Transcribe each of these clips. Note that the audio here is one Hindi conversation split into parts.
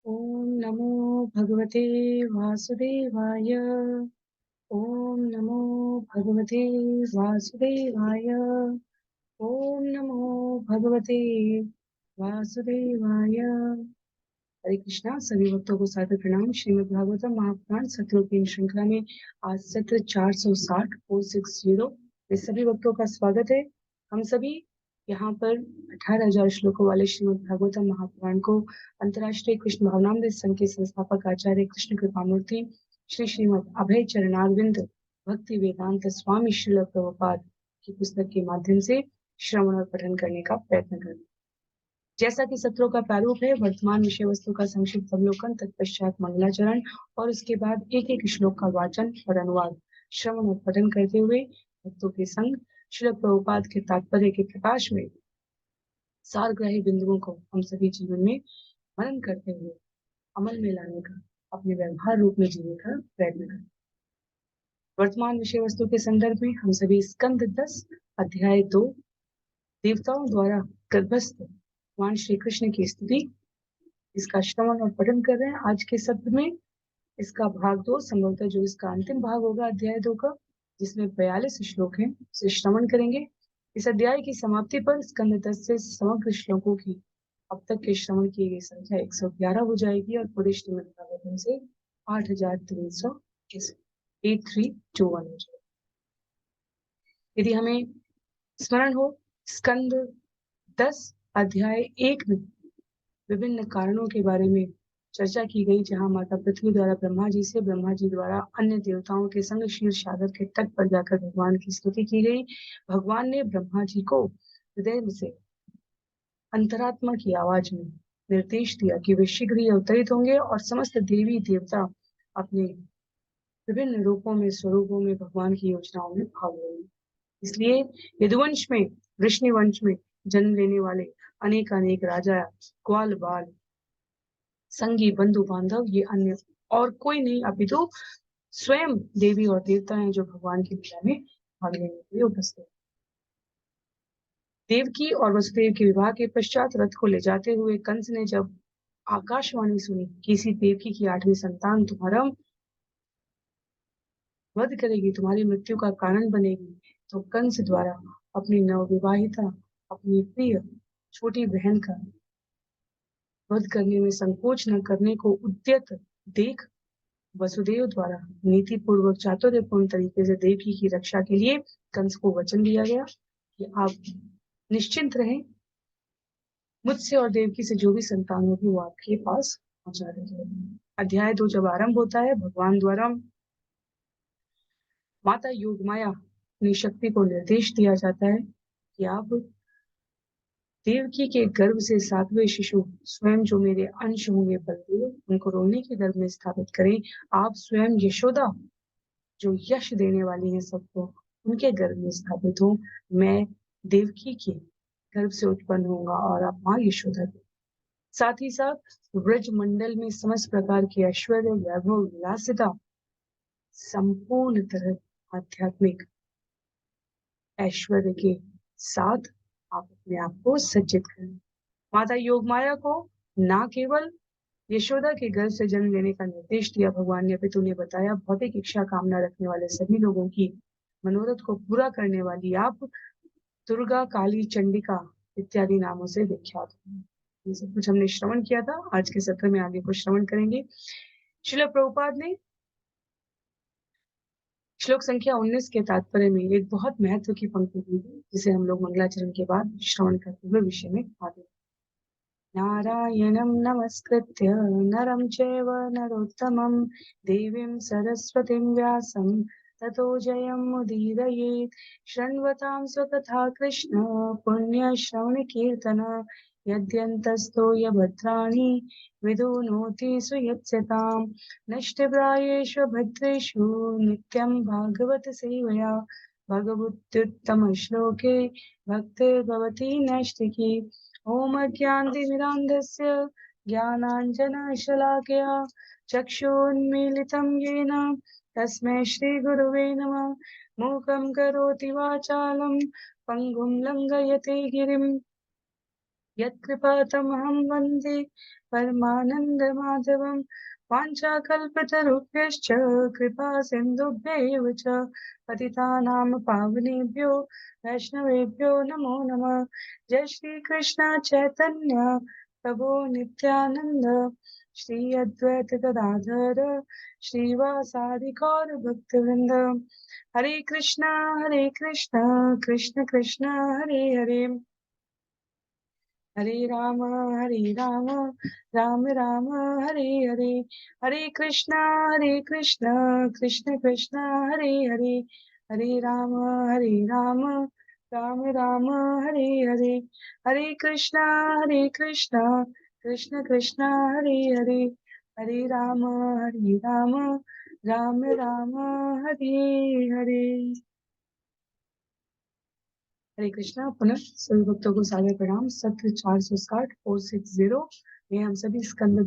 ओम नमो भगवते वासुदेवाय। ओम नमो भगवते वासुदेवाय। ओम नमो भगवते वासुदेवाय। हरे कृष्णा। सभी भक्तों को सादर प्रणाम। श्रीमद् भागवतम महापुराण सत्रों की श्रृंखला में आज सत्र 460 460 में सभी भक्तों का स्वागत है। हम सभी यहाँ पर 18,000 श्लोकों वाले श्रीमद् भागवतम महापुराण को अंतर्राष्ट्रीय कृष्ण भावनामृत संघ के संस्थापक आचार्य कृष्ण कृपामूर्ति श्री श्रीमद् अभय चरणारविंद भक्ति वेदांत स्वामी श्रील प्रभुपाद की पुस्तक के माध्यम से श्रवण और पठन करने का प्रयत्न करें। जैसा कि सत्रों का प्रारूप है, वर्तमान विषय वस्तु का संक्षिप्त अवलोकन, तत्पश्चात मंगलाचरण और उसके बाद एक एक श्लोक का वाचन और अनुवाद श्रवण और पठन करते हुए भक्तों के संग श्रील प्रभुपाद के तात्पर्य के प्रकाश में सारग्राही बिंदुओं को हम सभी जीवन में मनन करते हुए अमल में लाने का, अपने व्यवहार रूप में जीने का प्रयत्न करें। वर्तमान विषय वस्तु के संदर्भ में हम सभी स्कंद 10 अध्याय 2 देवताओं द्वारा गर्भस्थ भगवान श्री कृष्ण की स्तुति, इसका श्रवण और पठन कर रहे हैं। आज के सत्र में इसका भाग 2, संभवतः जो इसका अंतिम भाग होगा अध्याय 2 का, जिसमें 42 श्लोक हैं, उसे श्रवण करेंगे। इस अध्याय की समाप्ति पर स्कंद 10 से समग्र श्लोकों की अब तक के श्रवण की गई संख्या 111 हो जाएगी और पूरे श्रीमद् भागवतम से 8321 हो जाएगी। यदि हमें स्मरण हो, स्कंद 10 अध्याय 1 में विभिन्न कारणों के बारे में चर्चा की गई, जहां माता पृथ्वी द्वारा ब्रह्मा जी से, ब्रह्मा जी द्वारा अन्य देवताओं के संग क्षीर सागर के तट पर जाकर भगवान की स्तुति की गई। भगवान ने ब्रह्मा जी को हृदय से अंतरात्मा की आवाज में निर्देश दिया कि वे शीघ्र ही अवतरित होंगे और समस्त देवी देवता अपने विभिन्न रूपों में, स्वरूपों में भगवान की योजनाओं में भाग लेंगे। इसलिए यदुवंश में, वृष्णि वंश में जन्म लेने वाले अनेक अनेक राजा, ग्वाल बाल, संगी, बंधु बांधव, ये अन्य और कोई नहीं अपितु स्वयं देवी और देवता हैं जो भगवान की लीला में भाग लेने के लिए उपस्थित। देवकी और वसुदेव के विवाह के पश्चात रथ को ले जाते हुए कंस ने जब आकाशवाणी सुनी कि इसी देवकी की 8वीं संतान तुम्हारा वध करेगी, तुम्हारी मृत्यु का कारण बनेगी, तो कंस द्वारा अपनी नवविवाहिता, अपनी प्रिय छोटी बहन का वध करने में संकोच न करने को उद्यत देख वसुदेव द्वारा नीति पूर्वक चातुर्यपूर्ण तरीके से देवकी की रक्षा के लिए कंस को वचन दिया गया कि आप निश्चिंत रहें, मुझसे और देवकी से जो भी संतान होगी वो आपके पास पहुंचा दी जाएगी। अध्याय 2 जब आरंभ होता है, भगवान द्वारा माता योगमाया अपनी शक्ति को निर्देश दिया जाता है कि आप देवकी के गर्भ से 7वें शिशु स्वयं जो मेरे अंश होंगे बलदेव, उनको रोने के गर्भ में स्थापित करें। आप स्वयं यशोदा जो यश देने वाली है सबको, उनके गर्भ में स्थापित हो। मैं देवकी के गर्भ से उत्पन्न होगा और आप माँ यशोदा के। साथ ही साथ ब्रज मंडल में समस्त प्रकार की ऐश्वर्य, वैभव, विलासिता, संपूर्ण तरह आध्यात्मिक ऐश्वर्य के साथ आप अपने आप को सज्जित करें। माता योगमाया को ना केवल यशोदा के गर्भ से जन्म लेने का निर्देश दिया भगवान ने, अपितु ने बताया भौतिक इच्छा कामना रखने वाले सभी लोगों की मनोरथ को पूरा करने वाली आप दुर्गा, काली, चंडिका इत्यादि नामों से विख्यात हैं। ये सब कुछ हमने श्रवण किया था। आज के सत्र में आगे को श्रवण करेंगे। श्रील प्रभुपाद ने श्लोक संख्या 19 के तात्पर्य में एक बहुत महत्व की पंक्ति दी है, जिसे हम लोग मंगलाचरण के बाद श्रवण करते हुए विषय में आगे। नारायणं नमस्कृत्य नरं चैव नरोत्तमं देवीं सरस्वतीं व्यासं ततो जयमुदीरयेत्। शृण्वतां स्वकथा कृष्ण पुण्यश्रवणकीर्तन यद्यन्तस्थो यभद्राणि विदुनोति सुयत्स्यताम्। नष्टप्रायेषु भद्रेषु नित्यं भागवत सेवया भगवत्युत्तमश्लोके भक्तिर्भवति नैष्टिकी। ॐ अज्ञानतिमिरान्धस्य ज्ञानाञ्जनशलाकया चक्षुन्मीलितं येन तस्मै श्रीगुरुवे नमः। मूकं करोति वाचालं पङ्गुं लङ्घयते गिरिं यत्कृपातमहं वन्दे परमानन्दमाधवं। वाञ्छाकल्पतरुभ्यश्च कृपा सिन्धुभ्यैव च पतितानां पावनेभ्यो वैष्णवेभ्यो नमो नमः। जय श्री कृष्ण चैतन्य प्रभु नित्यानंद, श्री अद्वैत गदाधर श्रीवासादि गौर भक्तवृंद। हरे कृष्णा कृष्ण कृष्ण हरे हरे, हरे राम राम राम हरे हरे। हरे कृष्णा कृष्ण कृष्ण हरे हरे, हरे राम राम राम हरे हरे। हरे कृष्णा कृष्ण कृष्ण हरे हरे, हरे राम राम राम हरे हरे। हरे कृष्णा। पुनः सभी भक्तों को सादर प्रणाम। सत्र 460 460 में हम सभी स्कंद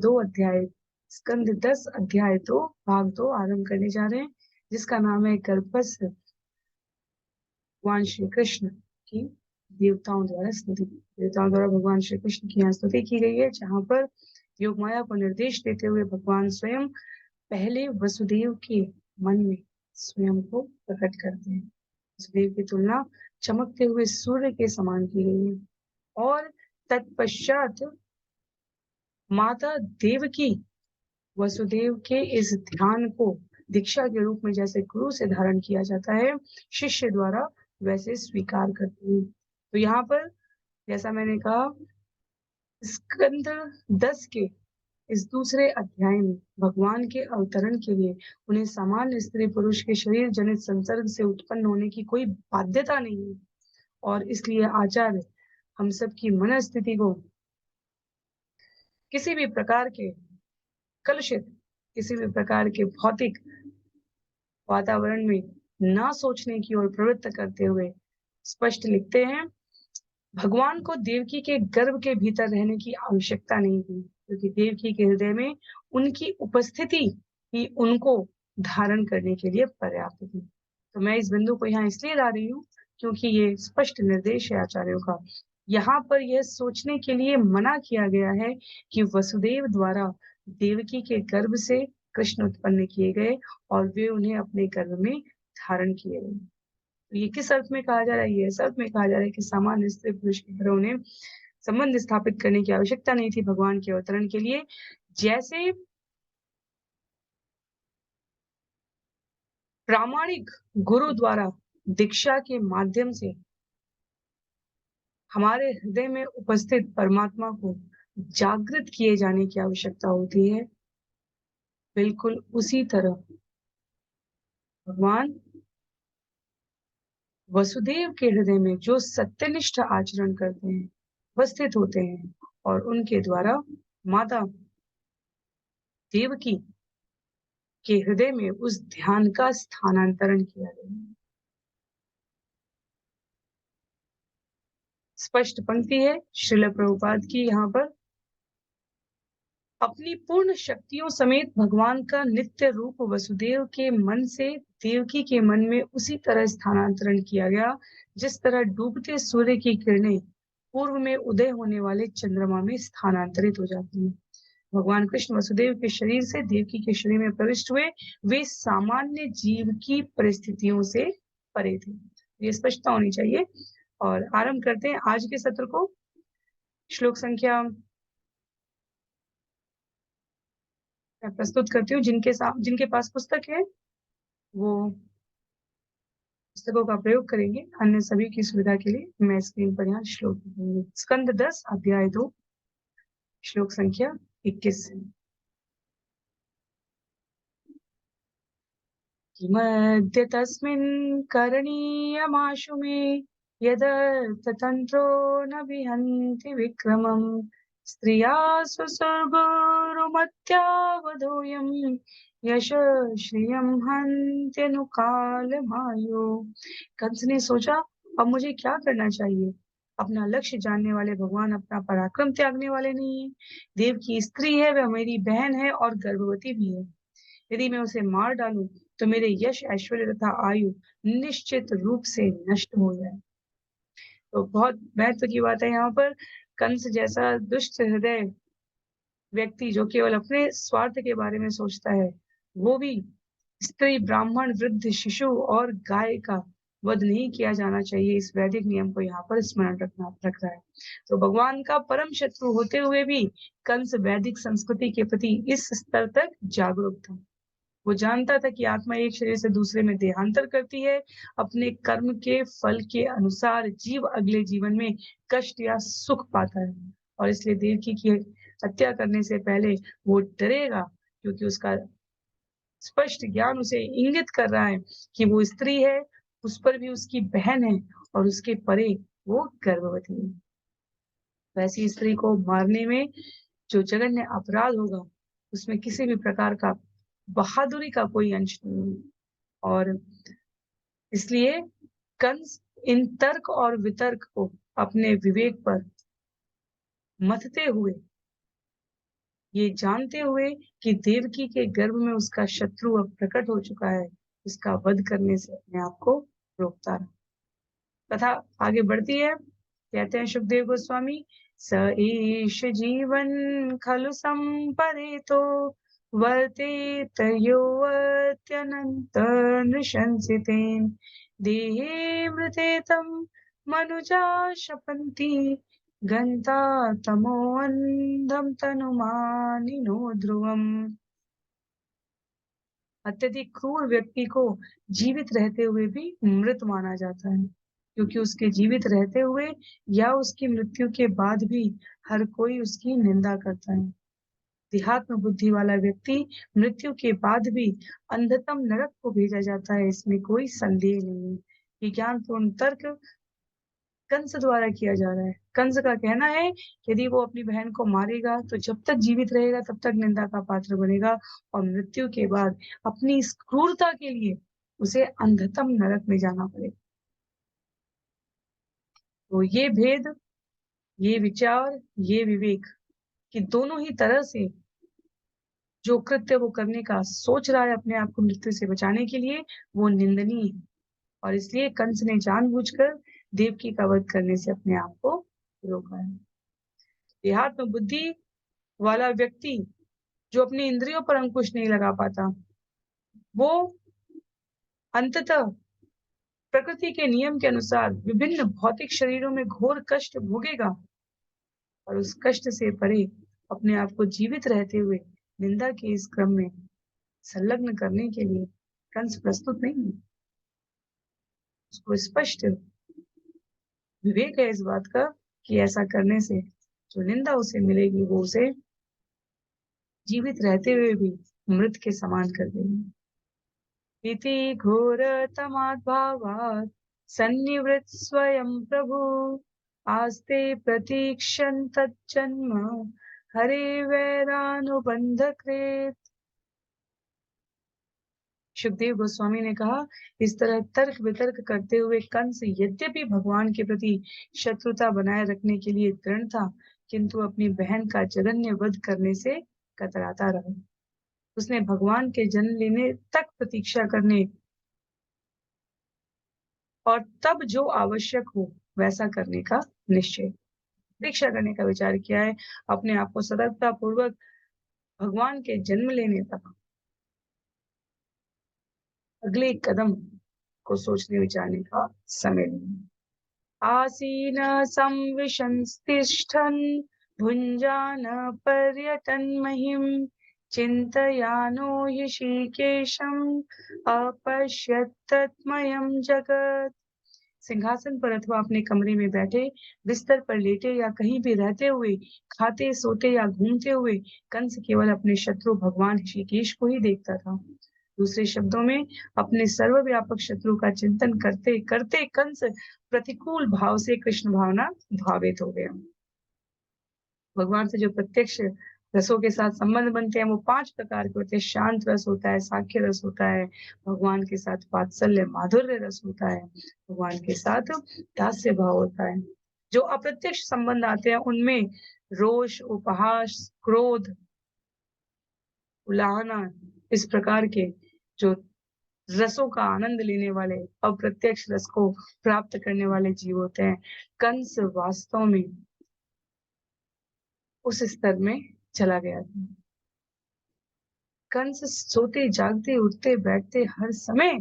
10 अध्याय 2 भाग 2 आरंभ करने जा रहे हैं, जिसका नाम है गर्भस्थ भगवान श्री कृष्ण की देवताओं द्वारा स्तुति। देवताओं द्वारा भगवान श्री कृष्ण की यहाँ स्तुति की गई है, जहाँ पर योग माया को निर्देश देते हुए भगवान स्वयं पहले वसुदेव के मन में स्वयं को प्रकट करते हैं। वसुदेव की तुलना चमकते हुए सूर्य के समान की गई है, और तत्पश्चात माता देवकी वसुदेव के इस ध्यान को दीक्षा के रूप में जैसे गुरु से धारण किया जाता है, शिष्य द्वारा वैसे स्वीकार करते हैं। तो यहाँ पर जैसा मैंने कहा, स्कंद 10 के इस दूसरे अध्याय में भगवान के अवतरण के लिए उन्हें सामान्य स्त्री पुरुष के शरीर जनित संसर्ग से उत्पन्न होने की कोई बाध्यता नहीं है, और इसलिए आचार्य हम सब की मनस्थिति को किसी भी प्रकार के कलुषित, किसी भी प्रकार के भौतिक वातावरण में ना सोचने की ओर प्रवृत्त करते हुए स्पष्ट लिखते हैं, भगवान को देवकी के गर्भ के भीतर रहने की आवश्यकता नहीं थी, क्योंकि देवकी के हृदय में उनकी उपस्थिति ही उनको धारण करने के लिए पर्याप्त थी। तो मैं इस बिंदु को यहाँ इसलिए ला रही हूँ क्योंकि ये स्पष्ट निर्देश है आचार्यों का। यहाँ पर यह सोचने के लिए मना किया गया है कि वसुदेव द्वारा देवकी के गर्भ से कृष्ण उत्पन्न किए गए और वे उन्हें अपने गर्भ में धारण किए गए। तो ये किस अर्थ में कहा जा रहा है? ये इस अर्थ में कहा जा रहा है कि सामान्य स्त्री पुरुष की तरह उन्हें संबंध स्थापित करने की आवश्यकता नहीं थी भगवान के अवतरण के लिए। जैसे प्रामाणिक गुरु द्वारा दीक्षा के माध्यम से हमारे हृदय में उपस्थित परमात्मा को जागृत किए जाने की आवश्यकता होती है, बिल्कुल उसी तरह भगवान वसुदेव के हृदय में जो सत्यनिष्ठ आचरण करते हैं उपस्थित होते हैं, और उनके द्वारा माता देवकी के हृदय में उस ध्यान का स्थानांतरण किया गया। स्पष्ट पंक्ति है श्रील प्रभुपाद की यहाँ पर, अपनी पूर्ण शक्तियों समेत भगवान का नित्य रूप वसुदेव के मन से देवकी के मन में उसी तरह स्थानांतरण किया गया, जिस तरह डूबते सूर्य की किरणें पूर्व में उदय होने वाले चंद्रमा में स्थानांतरित हो जाती हैं। भगवान कृष्ण वसुदेव के शरीर से देवकी के शरीर में प्रविष्ट हुए, वे सामान्य जीव की परिस्थितियों से परे थे। ये स्पष्टता होनी चाहिए। और आरंभ करते हैं आज के सत्र को। श्लोक संख्या मैं प्रस्तुत करती हूँ। जिनके पास पुस्तक है वो पुस्तकों का प्रयोग करेंगे, अन्य सभी की सुविधा के लिए मैं स्क्रीन पर यहाँ श्लोक दूंगी। स्कंद 10 अध्याय 2 श्लोक संख्या 21। किमद्य तस्मिन् करणीयमाशु मे यदर्थतन्त्रो न विहन्ति विक्रमम् स्त्रिया सुस्वर्गोरुमत्यावधूयम् यशश्रियं हन्त्यनुकालमायो। कंस ने सोचा, अब मुझे क्या करना चाहिए? अपना लक्ष्य जानने वाले भगवान अपना पराक्रम त्यागने वाले नहीं है। देव की स्त्री है, वह मेरी बहन है और गर्भवती भी है। यदि मैं उसे मार डालूं तो मेरे यश, ऐश्वर्य तथा आयु निश्चित रूप से नष्ट हो जाए। तो बहुत महत्व की बात है यहाँ पर। कंस जैसा दुष्ट हृदय व्यक्ति जो केवल अपने स्वार्थ के बारे में सोचता है, वो भी स्त्री, ब्राह्मण, वृद्ध, शिशु और गाय का वध नहीं किया जाना चाहिए। इस वैदिक नियम को यहाँ पर स्मरण रख रहा है। तो भगवान का परम शत्रु होते हुए भी कंस वैदिक संस्कृति के प्रति इस स्तर तक जागरूक था। वो जानता था कि आत्मा एक शरीर से दूसरे में देहांतर करती है। अपने कर्म के फल के अनुसार जीव अगले जीवन में कष्ट या सुख पाता है, और इसलिए देवकी की हत्या करने से पहले वो डरेगा, क्योंकि उसका स्पष्ट ज्ञान उसे इंगित कर रहा है कि वो स्त्री है, उस पर भी उसकी बहन है, और उसके परे वो गर्भवती है। वैसी स्त्री को मारने में जो जघन्य अपराध होगा, उसमें किसी भी प्रकार का बहादुरी का कोई अंश नहीं है। और इसलिए कंस इन तर्क और वितर्क को अपने विवेक पर मथते हुए, ये जानते हुए कि देवकी के गर्भ में उसका शत्रु अब प्रकट हो चुका है, उसका वध करने से अपने आप को रोकता रहा। कथा आगे बढ़ती है। कहते हैं शुकदेव गोस्वामी, स ईश जीवन खलु संपरेतो वर्तेत योऽत्यनन्त नृशंसितेन देहे मृते तं मनुजा शपन्ति गन्ता तमो अन्धं तनुमानिनो ध्रुवम्। अत्यधिक क्रूर व्यक्ति को जीवित रहते हुए भी मृत माना जाता है, क्योंकि उसके जीवित रहते हुए या उसकी मृत्यु के बाद भी हर कोई उसकी निंदा करता है। देहात्म बुद्धि वाला व्यक्ति मृत्यु के बाद भी अंधतम नरक को भेजा जाता है, इसमें कोई संदेह नहीं है। ये ज्ञानपूर्ण तर्क कंस द्वारा किया जा रहा है। कंस का कहना है कि यदि वो अपनी बहन को मारेगा तो जब तक जीवित रहेगा तब तक निंदा का पात्र बनेगा, और मृत्यु के बाद अपनी इस क्रूरता के लिए उसे अंधतम नरक में जाना पड़ेगा। तो ये भेद, ये विचार, ये विवेक कि दोनों ही तरह से जो कृत्य वो करने का सोच रहा है अपने आप को मृत्यु से बचाने के लिए, वो निंदनीय है, और इसलिए कंस ने जानबूझकर देवकी का वध करने से अपने आप को रोका है। देहात्म बुद्धि वाला व्यक्ति जो अपनी इंद्रियों पर अंकुश नहीं लगा पाता, वो अंततः प्रकृति के नियम के अनुसार विभिन्न भौतिक शरीरों में घोर कष्ट भोगेगा, और उस कष्ट से परे अपने आप को जीवित रहते हुए निंदा के इस क्रम में संलग्न करने के लिए कंस प्रस्तुत नहीं है। उसको स्पष्ट विवेक है इस बात का कि ऐसा करने से जो निंदा उसे मिलेगी वो उसे जीवित रहते हुए भी मृत के समान कर देगी। इति घोर तमाद्भावात् सन्निवृत्त स्वयं प्रभु आस्ते प्रतीक्षन् तज्जन्म हरे वैरानुबंध कृत। सुखदेव गोस्वामी ने कहा, इस तरह तर्क वितर्क करते हुए कंस यद्यपि भगवान के प्रति शत्रुता बनाए रखने के लिए दृढ़ था, किंतु अपनी बहन का जघन्य वध करने से कतराता रहा। उसने भगवान के जन्म लेने तक प्रतीक्षा करने और तब जो आवश्यक हो वैसा करने का निश्चय, प्रतीक्षा करने का विचार किया है। अपने आप को सतर्कता पूर्वक भगवान के जन्म लेने तक अगले कदम को सोचने विचारने का समय नहीं। आसीन संविशन्तिष्ठन् भुञ्जान पर्यटन् महिम् चिन्तयानो ऋषिकेशम् अपश्यत् तत्मयम् जगत्। सिंहासन पर अथवा अपने कमरे में बैठे, बिस्तर पर लेटे या कहीं भी रहते हुए, खाते सोते या घूमते हुए कंस केवल अपने शत्रु भगवान ऋषिकेश को ही देखता था। दूसरे शब्दों में अपने सर्वव्यापक शत्रु का चिंतन करते करते कंस प्रतिकूल भाव से कृष्ण भावना भावित हो गया। भगवान से जो प्रत्यक्ष रसों के साथ संबंध बनते हैं वो 5 प्रकार के होते हैं। शांत रस होता है, साख्य रस होता है, भगवान के साथ वात्सल्य माधुर्य रस होता है, भगवान के साथ दास्य भाव होता है। जो अप्रत्यक्ष संबंध आते हैं उनमें रोष, उपहास, क्रोध, उलाहना, इस प्रकार के जो रसों का आनंद लेने वाले, अप्रत्यक्ष रस को प्राप्त करने वाले जीव होते हैं। कंस वास्तव में उस स्तर में चला गया था। कंस सोते जागते उठते बैठते हर समय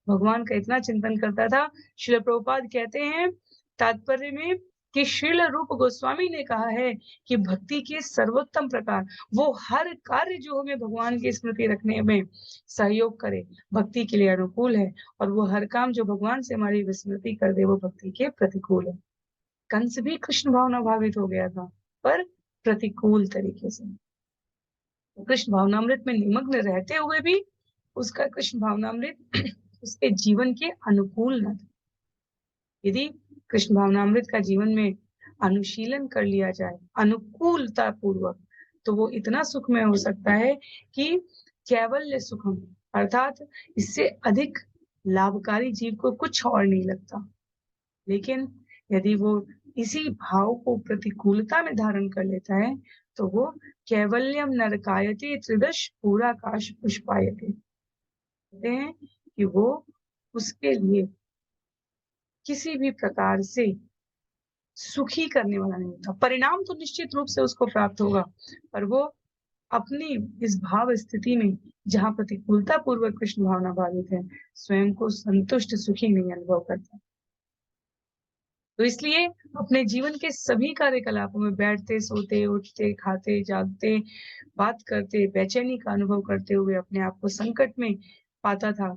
भगवान का इतना चिंतन करता था। श्रील प्रभुपाद कहते हैं तात्पर्य में कि श्रील रूप गोस्वामी ने कहा है कि भक्ति के सर्वोत्तम प्रकार वो हर कार्य जो हमें भगवान की स्मृति रखने में सहयोग करे भक्ति के लिए अनुकूल है, और वो हर काम जो भगवान से हमारी विस्मृति कर दे वो भक्ति के प्रतिकूल है। कंस भी कृष्ण भावना भावित हो गया था, पर प्रतिकूल तरीके से। कृष्ण भावनामृत में निमग्न रहते हुए भी उसका कृष्ण भावनामृत उसके जीवन के अनुकूल न था। यदि कृष्ण भावनामृत का जीवन में अनुशीलन कर लिया जाए अनुकूलता पूर्वक, तो वो इतना सुखमय हो सकता है कि कैवल्य सुखम, अर्थात इससे अधिक लाभकारी जीव को कुछ और नहीं लगता। लेकिन यदि वो इसी भाव को प्रतिकूलता में धारण कर लेता है तो वो कैवल्यम नरकायते त्रिदश पूराकाश पुष्पायते, कहते हैं कि वो उसके लिए किसी भी प्रकार से सुखी करने वाला नहीं होता। परिणाम तो निश्चित रूप से उसको प्राप्त होगा, पर वो अपनी इस भाव स्थिति में जहाँ प्रतिकूलता पूर्वक कृष्ण भावना भावित है स्वयं को संतुष्ट सुखी नहीं अनुभव करता। तो इसलिए अपने जीवन के सभी कार्यकलापों में बैठते सोते उठते खाते जागते बात करते बेचैनी का अनुभव करते हुए अपने आप को संकट में पाता था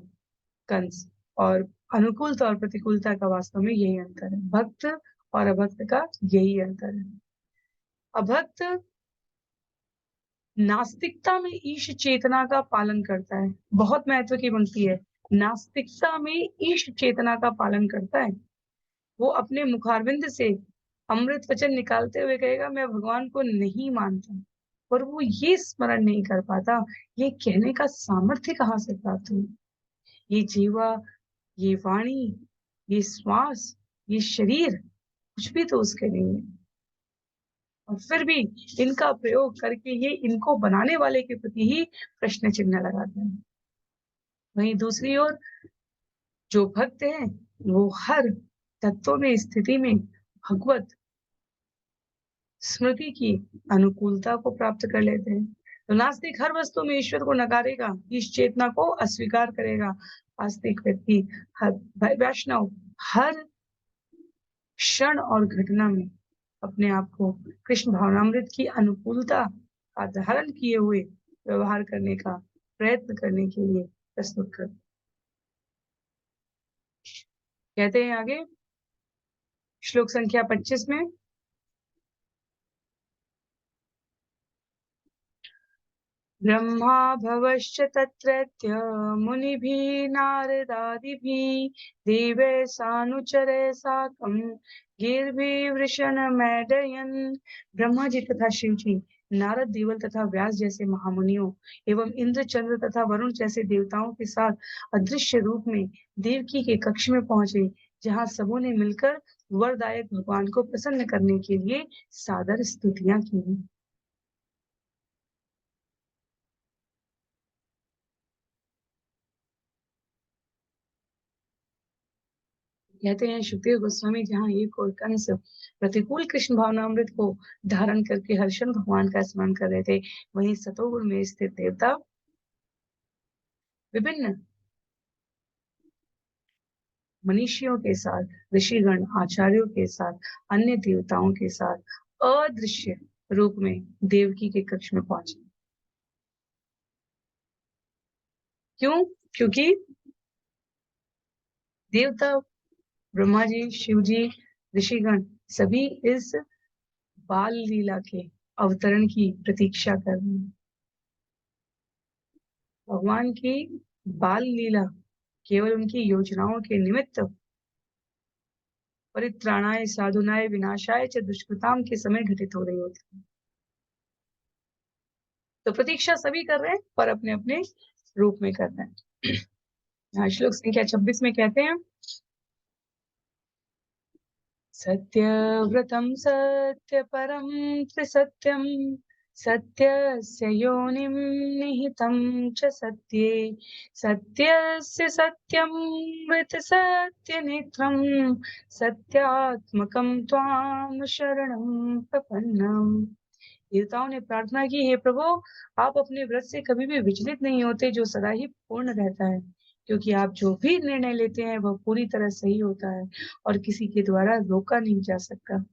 कंस। और अनुकूलता और प्रतिकूलता का वास्तव में यही अंतर है, भक्त और अभक्त का यही अंतर है। अभक्त नास्तिकता में ईश चेतना का पालन करता है, बहुत महत्व की पंक्ति है, नास्तिकता में ईश चेतना का पालन करता है। वो अपने मुखारविंद से अमृत वचन निकालते हुए कहेगा मैं भगवान को नहीं मानता, पर वो ये स्मरण नहीं कर पाता ये कहने का सामर्थ्य कहाँ से प्राप्त हुआ। ये जीवा, ये वाणी, ये श्वास, ये शरीर कुछ भी तो उसके नहीं है, और फिर भी इनका प्रयोग करके ये इनको बनाने वाले के प्रति ही प्रश्न चिन्ह लगाते हैं। वहीं दूसरी ओर जो भक्त हैं वो हर तत्व में स्थिति में भगवत स्मृति की अनुकूलता को प्राप्त कर लेते हैं। तो नास्तिक हर वस्तु में ईश्वर को नकारेगा, इस चेतना को अस्वीकार करेगा। आस्तिक व्यक्ति वैष्णव हर क्षण और घटना में अपने आप को कृष्ण भावनामृत की अनुकूलता का धारण किए हुए व्यवहार करने का प्रयत्न करने के लिए प्रस्तुत कर। कहते हैं आगे श्लोक संख्या 25 में, ब्रह्मा भवश्च तत्रत्य मुनिभिः नारदादिभिः देवैः सानुचरैः साकं गिरिभिः वृषणमैडयन्। ब्रह्मा जी तथा शिव जी नारद देवल तथा व्यास जैसे महामुनियों एवं इंद्र चंद्र तथा वरुण जैसे देवताओं के साथ अदृश्य रूप में देवकी के कक्ष में पहुंचे, जहां सबों ने मिलकर वरदायक भगवान को प्रसन्न करने के लिए सादर स्तुतियां की। कहते हैं सुखदेव गोस्वामी जहाँ एक और कंस प्रतिकूल कृष्ण भावनामृत को धारण करके हर्षण भगवान का स्मरण कर रहे थे, वहीं सतोगुण में स्थित देवता विभिन्न मनीषियों के साथ ऋषिगण आचार्यों के साथ अन्य देवताओं के साथ अदृश्य रूप में देवकी के कक्ष में पहुंचे। क्यों? क्योंकि देवता ब्रह्मा जी शिव जी ऋषिगण सभी इस बाल लीला के अवतरण की प्रतीक्षा कर रहे हैं। भगवान की बाल लीला केवल उनकी योजनाओं के निमित्त परित्राणाय साधुनाय विनाशाय च दुष्कृताम के समय घटित हो रही होती है। तो प्रतीक्षा सभी कर रहे हैं पर अपने अपने रूप में कर रहे हैं। यहाँ श्लोक संख्या 26 में कहते हैं, सत्यव्रतम सत्य परम त्रिसत्यम सत्यस्य योनिं निहितं च सत्ये सत्यस्य सत्यं वृत सत्यनेत्रं सत्यात्मकं त्वां शरणं प्रपन्नम्। देवताओं ने प्रार्थना की, हे प्रभु, आप अपने व्रत से कभी भी विचलित नहीं होते, जो सदा ही पूर्ण रहता है, क्योंकि आप जो भी निर्णय लेते हैं वह पूरी तरह सही होता है और किसी के द्वारा रोका नहीं जा सकता।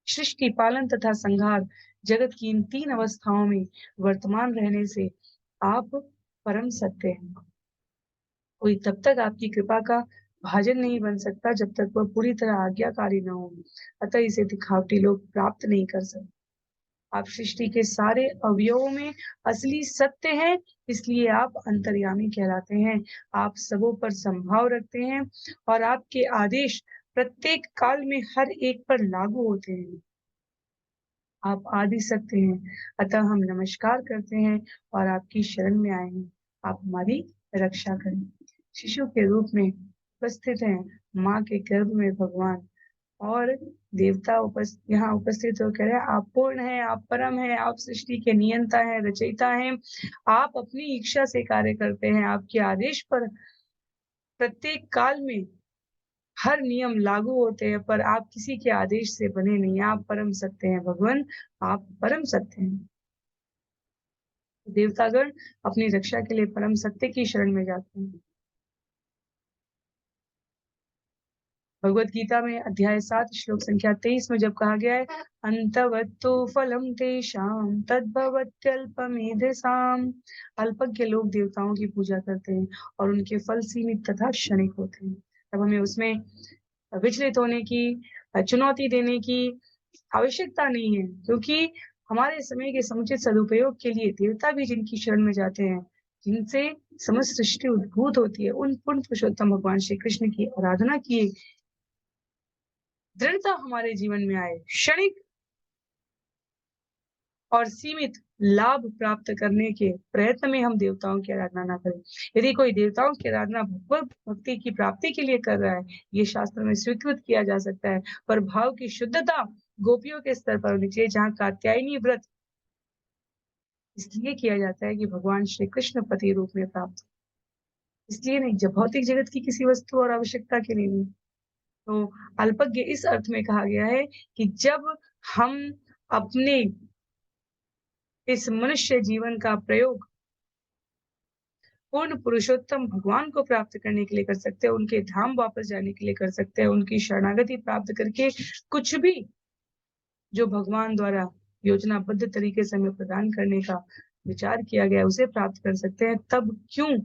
सृष्टि, पालन तथा संहार, जगत की इन 3 अवस्थाओं में वर्तमान रहने से आप परम सत्य हैं। कोई तब तक आपकी कृपा का भाजन नहीं बन सकता जब तक वह पूरी तरह आज्ञाकारी न हो। अतः इसे दिखावटी लोग प्राप्त नहीं कर सकते। आप सृष्टि के सारे अवयवों में असली सत्य हैं, इसलिए आप अंतर्यामी कहलाते हैं। आप सबों पर संभाव रखते हैं और आपके आदेश प्रत्येक काल में हर एक पर लागू होते हैं। आप आदि सत्य हैं, अतः हम नमस्कार करते हैं और आपकी शरण में आए हैं। आप हमारी रक्षा करें। शिशु के रूप में उपस्थित हैं, माँ के गर्भ में भगवान और देवता यहाँ उपस्थित हो कह रहे हैं, आप पूर्ण हैं, आप परम हैं, आप सृष्टि के नियंता हैं, रचयिता हैं। आप अपनी इच्छा से कार्य करते हैं, आपके आदेश पर प्रत्येक काल में हर नियम लागू होते हैं, पर आप किसी के आदेश से बने नहीं। आप परम सत्य हैं भगवान, आप परम सत्य हैं। देवतागण अपनी रक्षा के लिए परम सत्य की शरण में जाते हैं। भगवत गीता में अध्याय 7 श्लोक संख्या 23 में जब कहा गया है, अंतवत्तु फलम तेषां तद्भवत्यल्पमेधसाम्। अल्पज्ञ लोग देवताओं की पूजा करते हैं और उनके फल सीमित तथा क्षणिक होते हैं। तब हमें उसमें विचलित होने की, चुनौती देने की आवश्यकता नहीं है, क्योंकि हमारे समय के समुचित सदुपयोग के लिए देवता भी जिनकी शरण में जाते हैं, जिनसे समस्त सृष्टि उद्भूत होती है, उन पूर्ण पुरुषोत्तम भगवान श्री कृष्ण की आराधना किए दृढ़ता हमारे जीवन में आए, क्षणिक और सीमित लाभ प्राप्त करने के प्रयत्न में हम देवताओं की आराधना ना करें। यदि कोई देवताओं की आराधना भगवत भक्ति की प्राप्ति के लिए कर रहा है, ये शास्त्र में स्वीकृत किया जा सकता है, पर भाव की शुद्धता गोपियों के स्तर पर होनी चाहिए, जहाँ कात्यायनी व्रत इसलिए किया जाता है कि भगवान श्री कृष्ण पति रूप में प्राप्त, इसलिए नहीं, जब भौतिक जगत की किसी वस्तु और आवश्यकता के लिए नहीं। तो अल्पज्ञ इस अर्थ में कहा गया है कि जब हम अपने इस मनुष्य जीवन का प्रयोग पूर्ण पुरुषोत्तम भगवान को प्राप्त करने के लिए कर सकते हैं, उनके धाम वापस जाने के लिए कर सकते हैं, उनकी शरणागति प्राप्त करके कुछ भी जो भगवान द्वारा योजनाबद्ध तरीके से हमें प्रदान करने का विचार किया गया उसे प्राप्त कर सकते हैं। तब क्यों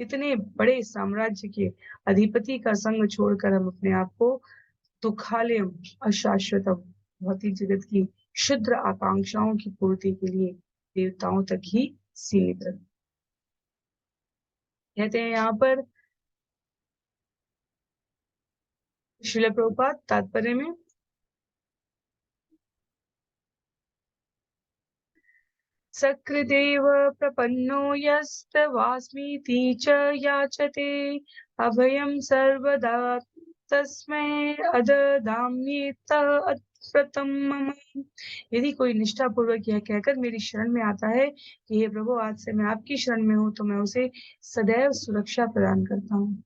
इतने बड़े साम्राज्य के अधिपति का संग छोड़कर हम अपने आप को दुखालयम अशाश्वतम भौतिक जगत की क्षुद्र आकांक्षाओं की पूर्ति के लिए देवताओं तक ही सीमित रखें। कहते हैं यहाँ पर श्रील प्रभुपाद तात्पर्य में, सकृदेव प्रपन्नो यस्तवास्मीति च याचते अभयं सर्वदा तस्मै अददाम्येत अप्रतम मम। यदि कोई निष्ठा पूर्वक यह कहकर मेरी शरण में आता है कि हे प्रभु, आज से मैं आपकी शरण में हूँ, तो मैं उसे सदैव सुरक्षा प्रदान करता हूँ।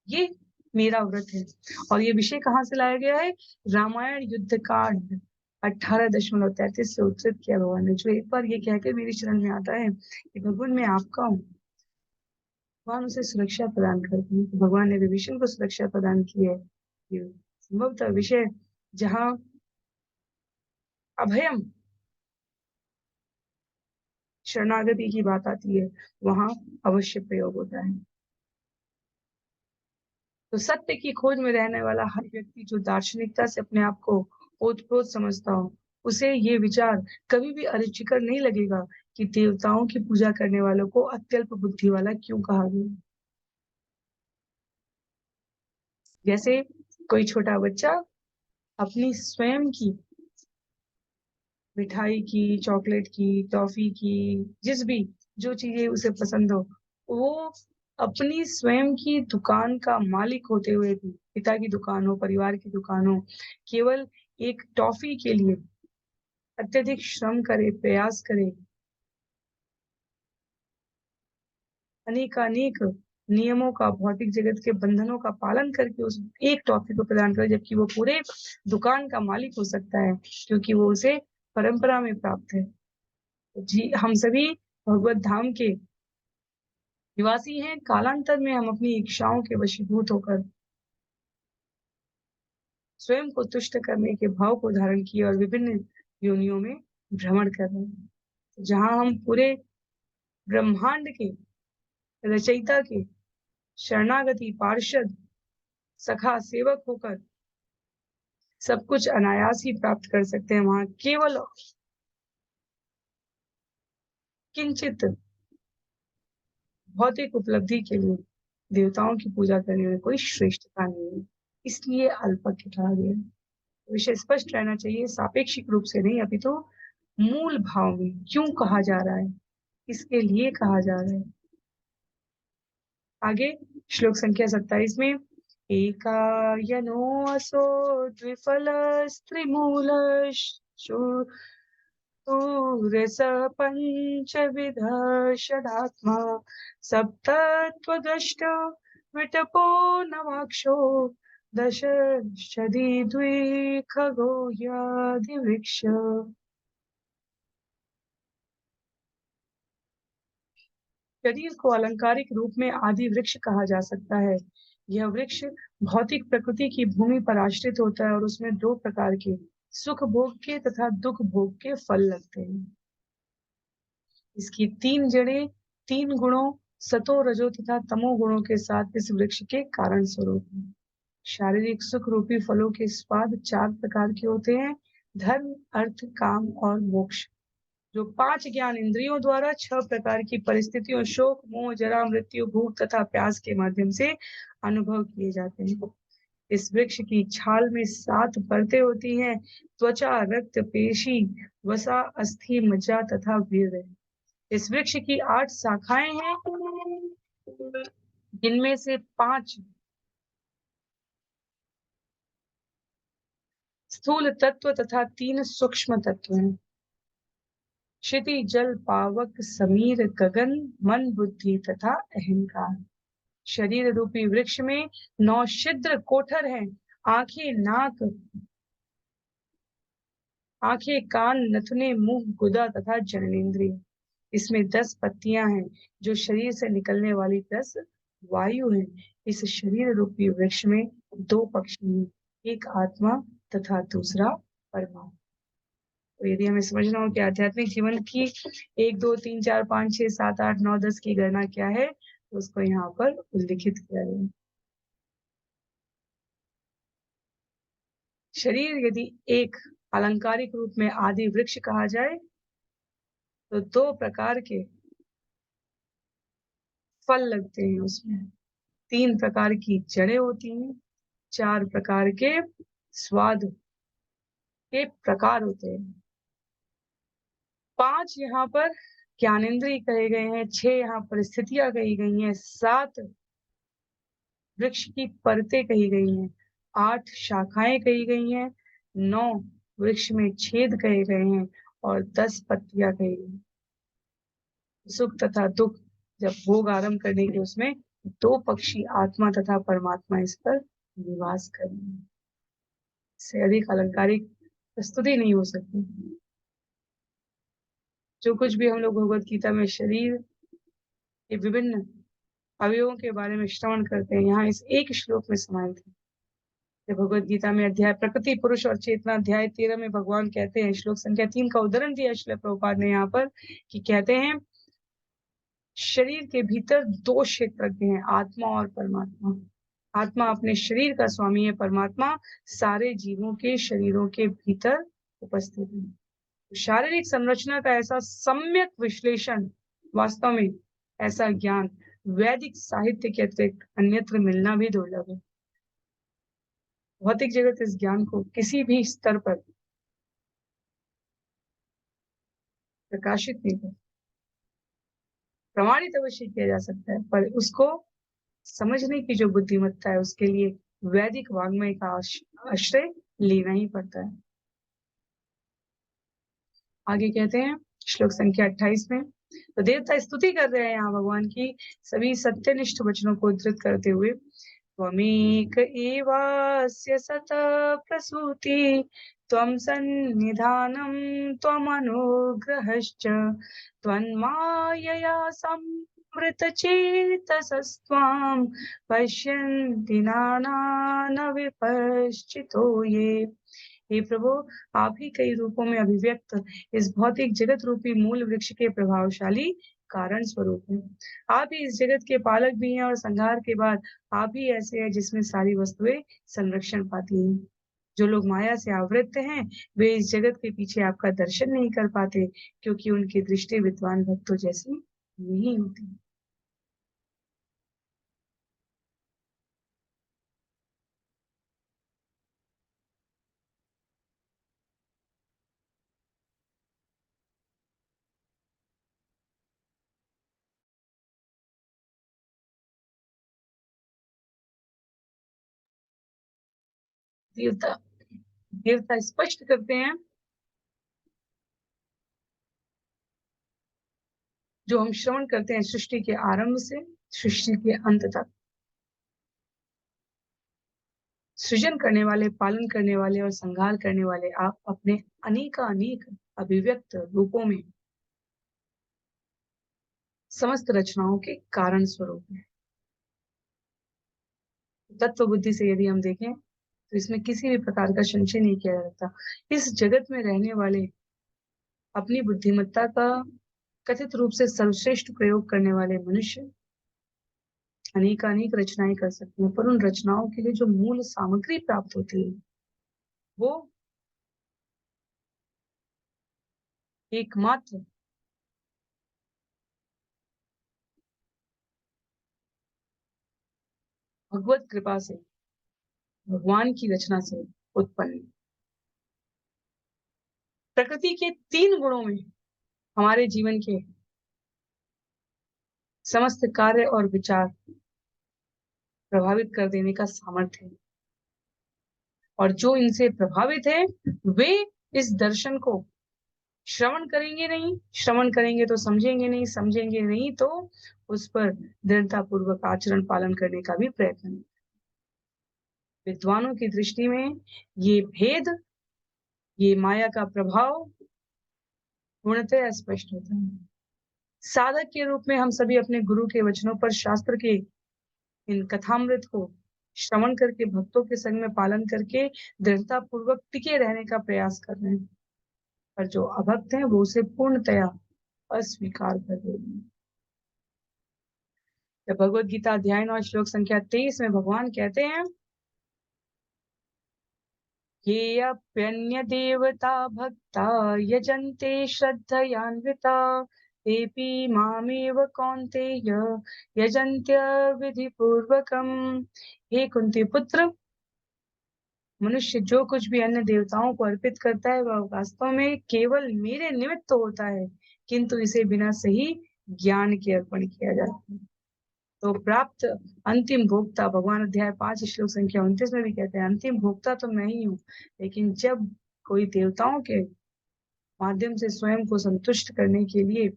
ये मेरा व्रत है। और ये विषय कहाँ से लाया गया है? रामायण युद्ध कांड 18.33 से उद्धृत किया भगवान ने। जो एक बार ये कहकर मेरी शरण में आता है कि भगवान मैं आपका हूँ, भगवान उसे सुरक्षा प्रदान करते हैं। तो भगवान ने विभीषण को सुरक्षा प्रदान की है। ये संभवतः विषय जहाँ अभयम शरणागति की बात आती है, वहां अवश्य प्रयोग होता है। तो सत्य की खोज में रहने वाला हर व्यक्ति जो दार्शनिकता से अपने आप को ओतप्रोत समझता हो, उसे ये विचार कभी भी अरुचिकर नहीं लगेगा कि देवताओं की पूजा करने वालों को अत्यल्प बुद्धि वाला क्यों कहा गया। जैसे कोई छोटा बच्चा अपनी स्वयं की मिठाई की, चॉकलेट की, टॉफी की, जिस भी जो चीजें उसे पसंद हो, वो अपनी स्वयं की दुकान का मालिक होते हुए भी, पिता की दुकान हो, परिवार की दुकान हो, केवल एक टॉफी के लिए अत्यधिक श्रम करे, प्रयास करे, अनेकानेक नियमों का, भौतिक जगत के बंधनों का पालन करके उस एक टॉफी को प्रदान करे, जबकि वो पूरे दुकान का मालिक हो सकता है क्योंकि वो उसे परंपरा में प्राप्त है। जी, हम सभी भगवत धाम के निवासी हैं। कालांतर में हम अपनी इच्छाओं के वशीभूत होकर स्वयं को तुष्ट करने के भाव को धारण किए और विभिन्न योनियों में भ्रमण कर रहे हैं, जहां हम पूरे ब्रह्मांड के रचयिता के शरणागति पार्षद सखा सेवक होकर सब कुछ अनायास ही प्राप्त कर सकते हैं। वहां केवल किंचित भौतिक उपलब्धि के लिए देवताओं की पूजा करने में कोई श्रेष्ठता नहीं है, इसलिए अल्पज्ञ कहा गया। विषय स्पष्ट रहना चाहिए, सापेक्षिक रूप से नहीं, अपितु मूल भाव में क्यों कहा जा रहा है, किसके लिए कहा जा रहा है। आगे श्लोक संख्या 27 में एकायनो असो द्विफल स्त्रिमूल रस पंचविध षडात्मा सप्तत्वदष्ट विटपो नवाक्षो दश शदी द्वि खगो यादिवृक्ष। शरीर को अलंकारिक रूप में आदि वृक्ष कहा जा सकता है। यह वृक्ष भौतिक प्रकृति की भूमि पर आश्रित होता है और उसमें दो प्रकार के सुख भोग के तथा दुख भोग के फल लगते हैं। इसकी तीन जड़ें तीन गुणों सतो रजो तथा तमो गुणों के साथ इस वृक्ष के कारण स्वरूप है। शारीरिक सुख रूपी फलों के स्वाद चार प्रकार के होते हैं, धर्म, अर्थ, काम और मोक्ष, जो पांच ज्ञान इंद्रियों द्वारा छह प्रकार की परिस्थितियों शोक, मोह, जरा, मृत्यु, भूख तथा प्यास के माध्यम से अनुभव किए जाते हैं। इस वृक्ष की छाल में 7 परतें होती हैं, त्वचा, रक्त, पेशी, वसा, अस्थि, मज्जा तथा वीर्य। इस वृक्ष की 8 शाखाएं हैं, जिनमें से 5 स्थूल तत्व तथा 3 सूक्ष्म तत्व हैं। क्षिति, जल, पावक, समीर, गगन, मन, बुद्धि तथा अहंकार। शरीर रूपी वृक्ष में 9 छिद्र कोठर हैं, आंखें, नाक, आंखें, कान, नथुने, मुंह, गुदा तथा जननेंद्रिय। इसमें 10 पत्तियां हैं, जो शरीर से निकलने वाली 10 वायु हैं। इस शरीर रूपी वृक्ष में 2 पक्षी हैं, एक आत्मा तथा दूसरा परमात्मा। तो यदि हमें समझना हो कि आध्यात्मिक जीवन की 1 2 3 4 5 6 7 8 9 10 की गणना क्या है, तो उसको यहाँ पर उल्लिखित किया गया है। शरीर यदि एक अलंकारिक रूप में आदि वृक्ष कहा जाए तो 2 प्रकार के फल लगते हैं उसमें, 3 प्रकार की जड़ें होती हैं, 4 प्रकार के स्वाद के प्रकार होते हैं, 5 यहाँ पर ज्ञानेंद्रिय कहे गए हैं, 6 यहाँ पर स्थितियां कही गई हैं, 7 वृक्ष की परतें कही गई हैं, 8 शाखाएं कही गई हैं, 9 वृक्ष में छेद कहे गए हैं और 10 पत्तियां कही गई। सुख तथा दुख जब भोग आरंभ करने के उसमें 2 पक्षी आत्मा तथा परमात्मा इस पर निवास करेंगे। इससे अधिक अलंकारिक प्रस्तुति नहीं हो सकती। जो कुछ भी हम लोग भगवत गीता में शरीर के विभिन्न अवयवों के बारे में श्रवण करते हैं, यहाँ इस एक श्लोक में समाहित है। जब भगवत गीता में अध्याय प्रकृति, पुरुष और चेतना अध्याय 13 में भगवान कहते हैं, श्लोक संख्या 3 का उदाहरण दिया श्रील प्रभुपाद ने यहाँ पर, कि कहते हैं शरीर के भीतर 2 क्षेत्रज्ञ हैं, आत्मा और परमात्मा। आत्मा अपने शरीर का स्वामी है, परमात्मा सारे जीवों के शरीरों के भीतर उपस्थित है। शारीरिक संरचना का ऐसा सम्यक विश्लेषण, वास्तव में ऐसा ज्ञान वैदिक साहित्य के अतिरिक्त अन्यत्र मिलना भी दुर्लभ है। भौतिक जगत इस ज्ञान को किसी भी स्तर पर प्रकाशित नहीं कर, प्रमाणित अवश्य किया जा सकता है, पर उसको समझने की जो बुद्धिमत्ता है, उसके लिए वैदिक वाङ्मय का आश्रय लेना ही पड़ता है। आगे कहते हैं श्लोक संख्या 28 में, तो देवता स्तुति कर रहे हैं यहाँ भगवान की सभी सत्यनिष्ठ वचनों को उद्धृत करते हुए। त्वमेक एवास्य सतः प्रसूति त्वं सन्निधानं त्वमनुग्रहश्च त्वन्मायया संवृतचेतसस्त्वां पश्यन्ति नानानविपश्चितो ये। हे प्रभु, आप ही कई रूपों में अभिव्यक्त इस भौतिक जगत रूपी मूल वृक्ष के प्रभावशाली कारण स्वरूप हैं। आप ही इस जगत के पालक भी हैं और संहार के बाद आप ही ऐसे हैं जिसमें सारी वस्तुएं संरक्षण पाती हैं। जो लोग माया से आवृत्त हैं, वे इस जगत के पीछे आपका दर्शन नहीं कर पाते, क्योंकि उनकी दृष्टि विद्वान भक्तों जैसी नहीं होती। देवता देवता स्पष्ट करते हैं, जो हम श्रवण करते हैं सृष्टि के आरंभ से सृष्टि के अंत तक, सृजन करने वाले, पालन करने वाले और संहार करने वाले आप अपने अनेकानेक अभिव्यक्त रूपों में समस्त रचनाओं के कारण स्वरूप हैं। तत्व बुद्धि से यदि हम देखें तो इसमें किसी भी प्रकार का संशय नहीं किया जाता। इस जगत में रहने वाले अपनी बुद्धिमत्ता का कथित रूप से सर्वश्रेष्ठ प्रयोग करने वाले मनुष्य अनेकानेक रचनाएं कर सकते हैं, पर उन रचनाओं के लिए जो मूल सामग्री प्राप्त होती है वो एकमात्र भगवत कृपा से, भगवान की रचना से उत्पन्न। प्रकृति के 3 गुणों में हमारे जीवन के समस्त कार्य और विचार प्रभावित कर देने का सामर्थ्य है, और जो इनसे प्रभावित है वे इस दर्शन को श्रवण करेंगे नहीं, श्रवण करेंगे तो समझेंगे नहीं, समझेंगे नहीं तो उस पर दृढ़ता पूर्वक आचरण पालन करने का भी प्रयत्न नहीं। विद्वानों की दृष्टि में ये भेद, ये माया का प्रभाव पूर्णतः स्पष्ट होता है। साधक के रूप में हम सभी अपने गुरु के वचनों पर, शास्त्र के इन कथामृत को श्रवण करके, भक्तों के संग में पालन करके दृढ़ता पूर्वक टिके रहने का प्रयास कर रहे हैं, पर जो अभक्त हैं वो उसे पूर्णतया अस्वीकार कर रहे हैं। जब भगवत गीता अध्याय 9 श्लोक संख्या 23 में भगवान कहते हैं, ये अप्यन्य देवता भक्ता यजन्ते श्रद्धयान्विता तेपि मामेव कौन्तेय यजन्त्य विधि पूर्वकम। हे कुंती पुत्र, मनुष्य जो कुछ भी अन्य देवताओं को अर्पित करता है वह वास्तव में केवल मेरे निमित्त तो होता है, किंतु इसे बिना सही ज्ञान के अर्पण किया जाता है। तो प्राप्त अंतिम भोक्ता, भगवान अध्याय 5 श्लोक संख्या 29 में भी कहते हैं, अंतिम भोक्ता तो मैं ही हूँ। लेकिन जब कोई देवताओं के माध्यम से स्वयं को संतुष्ट करने के लिए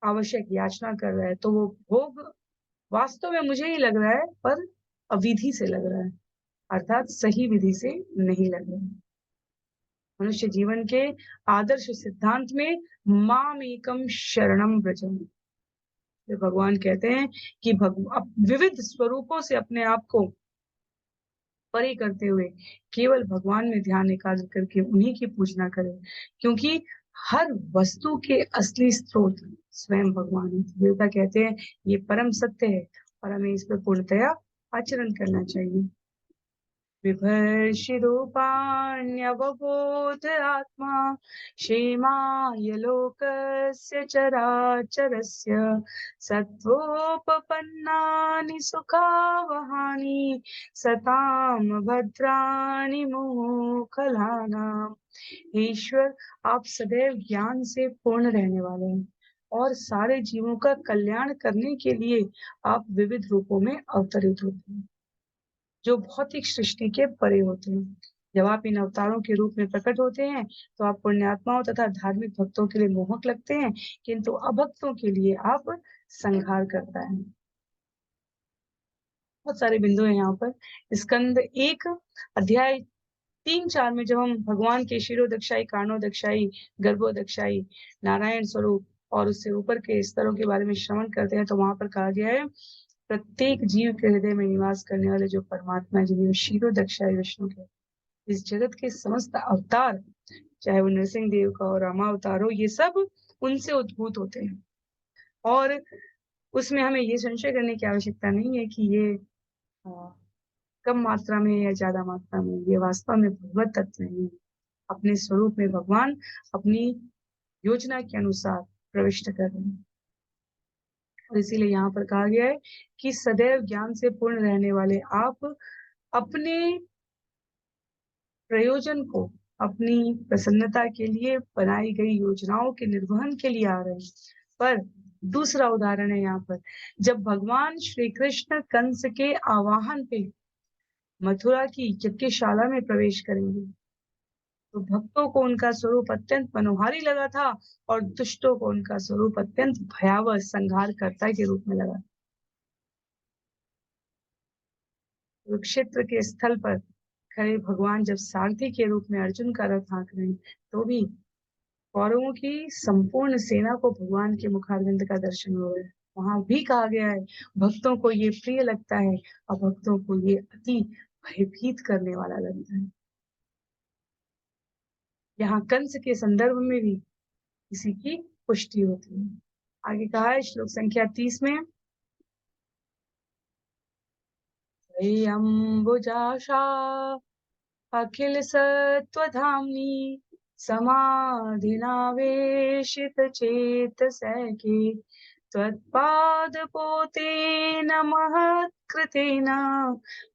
आवश्यक याचना कर रहा है, तो वो भोग वास्तव में मुझे ही लग रहा है, पर अविधि से लग रहा है, अर्थात सही विधि से नहीं लग रहा है। मनुष्य जीवन के आदर्श सिद्धांत में माम एकम शरणम व्रजम, भगवान कहते हैं कि विविध स्वरूपों से अपने आप को परे करते हुए केवल भगवान में ध्यान एकाग्र करके उन्हीं की पूजना करें, क्योंकि हर वस्तु के असली स्रोत स्वयं भगवान है। देवता कहते हैं ये परम सत्य है और हमें इस पर पूर्णतया आचरण करना चाहिए। बिभर्षिरूपाण्यवबोध आत्मा क्षेमाय लोकस्य चराचरस्य सत्त्वोपपन्नानि सुखावहानि सतां भद्राणि मोखलानाम्। ईश्वर, आप सदैव ज्ञान से पूर्ण रहने वाले हैं और सारे जीवों का कल्याण करने के लिए आप विविध रूपों में अवतरित होते हैं, जो भौतिक सृष्टि के परे होते हैं। जब आप इन अवतारों के रूप में प्रकट होते हैं तो आप पुण्यात्माओं तथा धार्मिक भक्तों के लिए मोहक लगते हैं, किंतु अभक्तों के लिए आप संहार करता है। बहुत सारे बिंदु हैं यहाँ पर। स्कंद 1 अध्याय 3-4 में जब हम भगवान के शिरोदक्षाई, कारणोदक्षाई, गर्भोदक्षाई, नारायण स्वरूप और उससे ऊपर के स्तरों के बारे में श्रवण करते हैं तो वहां पर कहा गया है प्रत्येक जीव के हृदय में निवास करने वाले जो परमात्मा है, जिन्हें शिरोदक्षाई विष्णु के, इस जगत के समस्त अवतार, चाहे वो नरसिंह देव का हो, रामावतार हो, ये सब उनसे उद्भूत होते हैं। और उसमें हमें ये संशय करने की आवश्यकता नहीं है कि ये कम मात्रा में या ज्यादा मात्रा में, ये वास्तव में भगवत तत्व है। अपने स्वरूप में भगवान अपनी योजना के अनुसार प्रविष्ट कर रहे हैं। और इसीलिए यहाँ पर कहा गया है कि सदैव ज्ञान से पूर्ण रहने वाले आप अपने प्रयोजन को, अपनी प्रसन्नता के लिए बनाई गई योजनाओं के निर्वहन के लिए आ रहे हैं। पर दूसरा उदाहरण है यहाँ पर, जब भगवान श्री कृष्ण कंस के आवाहन पे मथुरा की यज्ञशाला में प्रवेश करेंगे तो भक्तों को उनका स्वरूप अत्यंत मनोहारी लगा था और दुष्टों को उनका स्वरूप अत्यंत भयावह संहारकर्ता के रूप में लगा। कुरुक्षेत्र के स्थल पर खड़े भगवान जब सारथी के रूप में अर्जुन का रथ हाँक रहे हैं तो भी कौरवों की संपूर्ण सेना को भगवान के मुखारविंद का दर्शन हो रहा है। वहां भी कहा गया है भक्तों को ये प्रिय लगता है और भक्तों को ये अति भयभीत करने वाला लगता है। यहाँ कंस के संदर्भ में भी इसी की पुष्टि होती है। आगे कहा है श्लोक संख्या 30 में, अम्बुजाशा अखिल सत्वधाम्नि समाधिनावेशित चेतसैके त्वत्पादपोतेन महत्कृतेन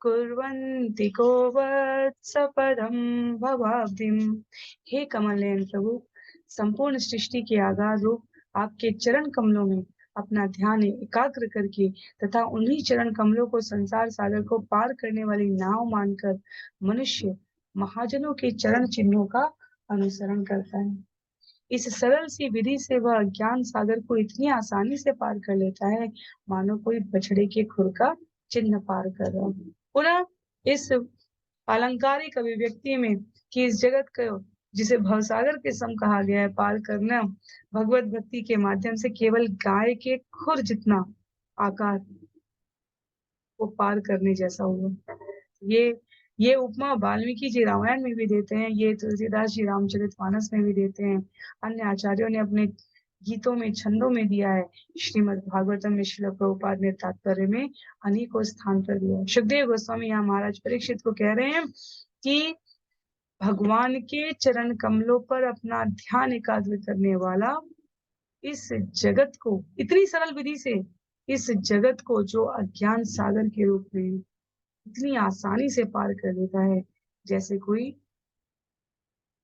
कुर्वन्ति को वत्सपदं भवाब्धिम्। हे कमल नयन प्रभु, संपूर्ण सृष्टि के आधार रूप आपके चरण कमलों में अपना ध्यान एकाग्र करके तथा उन्हीं चरण कमलों को संसार सागर को पार करने वाली नाव मानकर मनुष्य महाजनों के चरण चिन्हों का अनुसरण करता है। इस सरल सी विधि से वह ज्ञान सागर को इतनी आसानी से पार कर लेता है मानो कोई बछड़े के खुर का चिन्ह पार कर रहा हो। पुनः इस अलंकारिक अभिव्यक्ति में कि इस जगत को जिसे भवसागर के सम कहा गया है पार करना भगवत भक्ति के माध्यम से केवल गाय के खुर जितना आकार को पार करने जैसा होगा। ये उपमा वाल्मीकि जी रामायण में भी देते हैं, ये तुलसीदास जी रामचरितमानस में भी देते हैं, अन्य आचार्यों ने अपने गीतों में, छंदों में दिया है। श्रीमद् भागवतम में श्रील प्रभुपाद ने तात्पर्य में अनेकों स्थान पर दिया है। सुखदेव गोस्वामी यहाँ महाराज परीक्षित को कह रहे हैं कि भगवान के चरण कमलों पर अपना ध्यान एकाग्र करने वाला इस जगत को इतनी सरल विधि से, इस जगत को जो अज्ञान सागर के रूप में इतनी आसानी से पार कर देता है जैसे कोई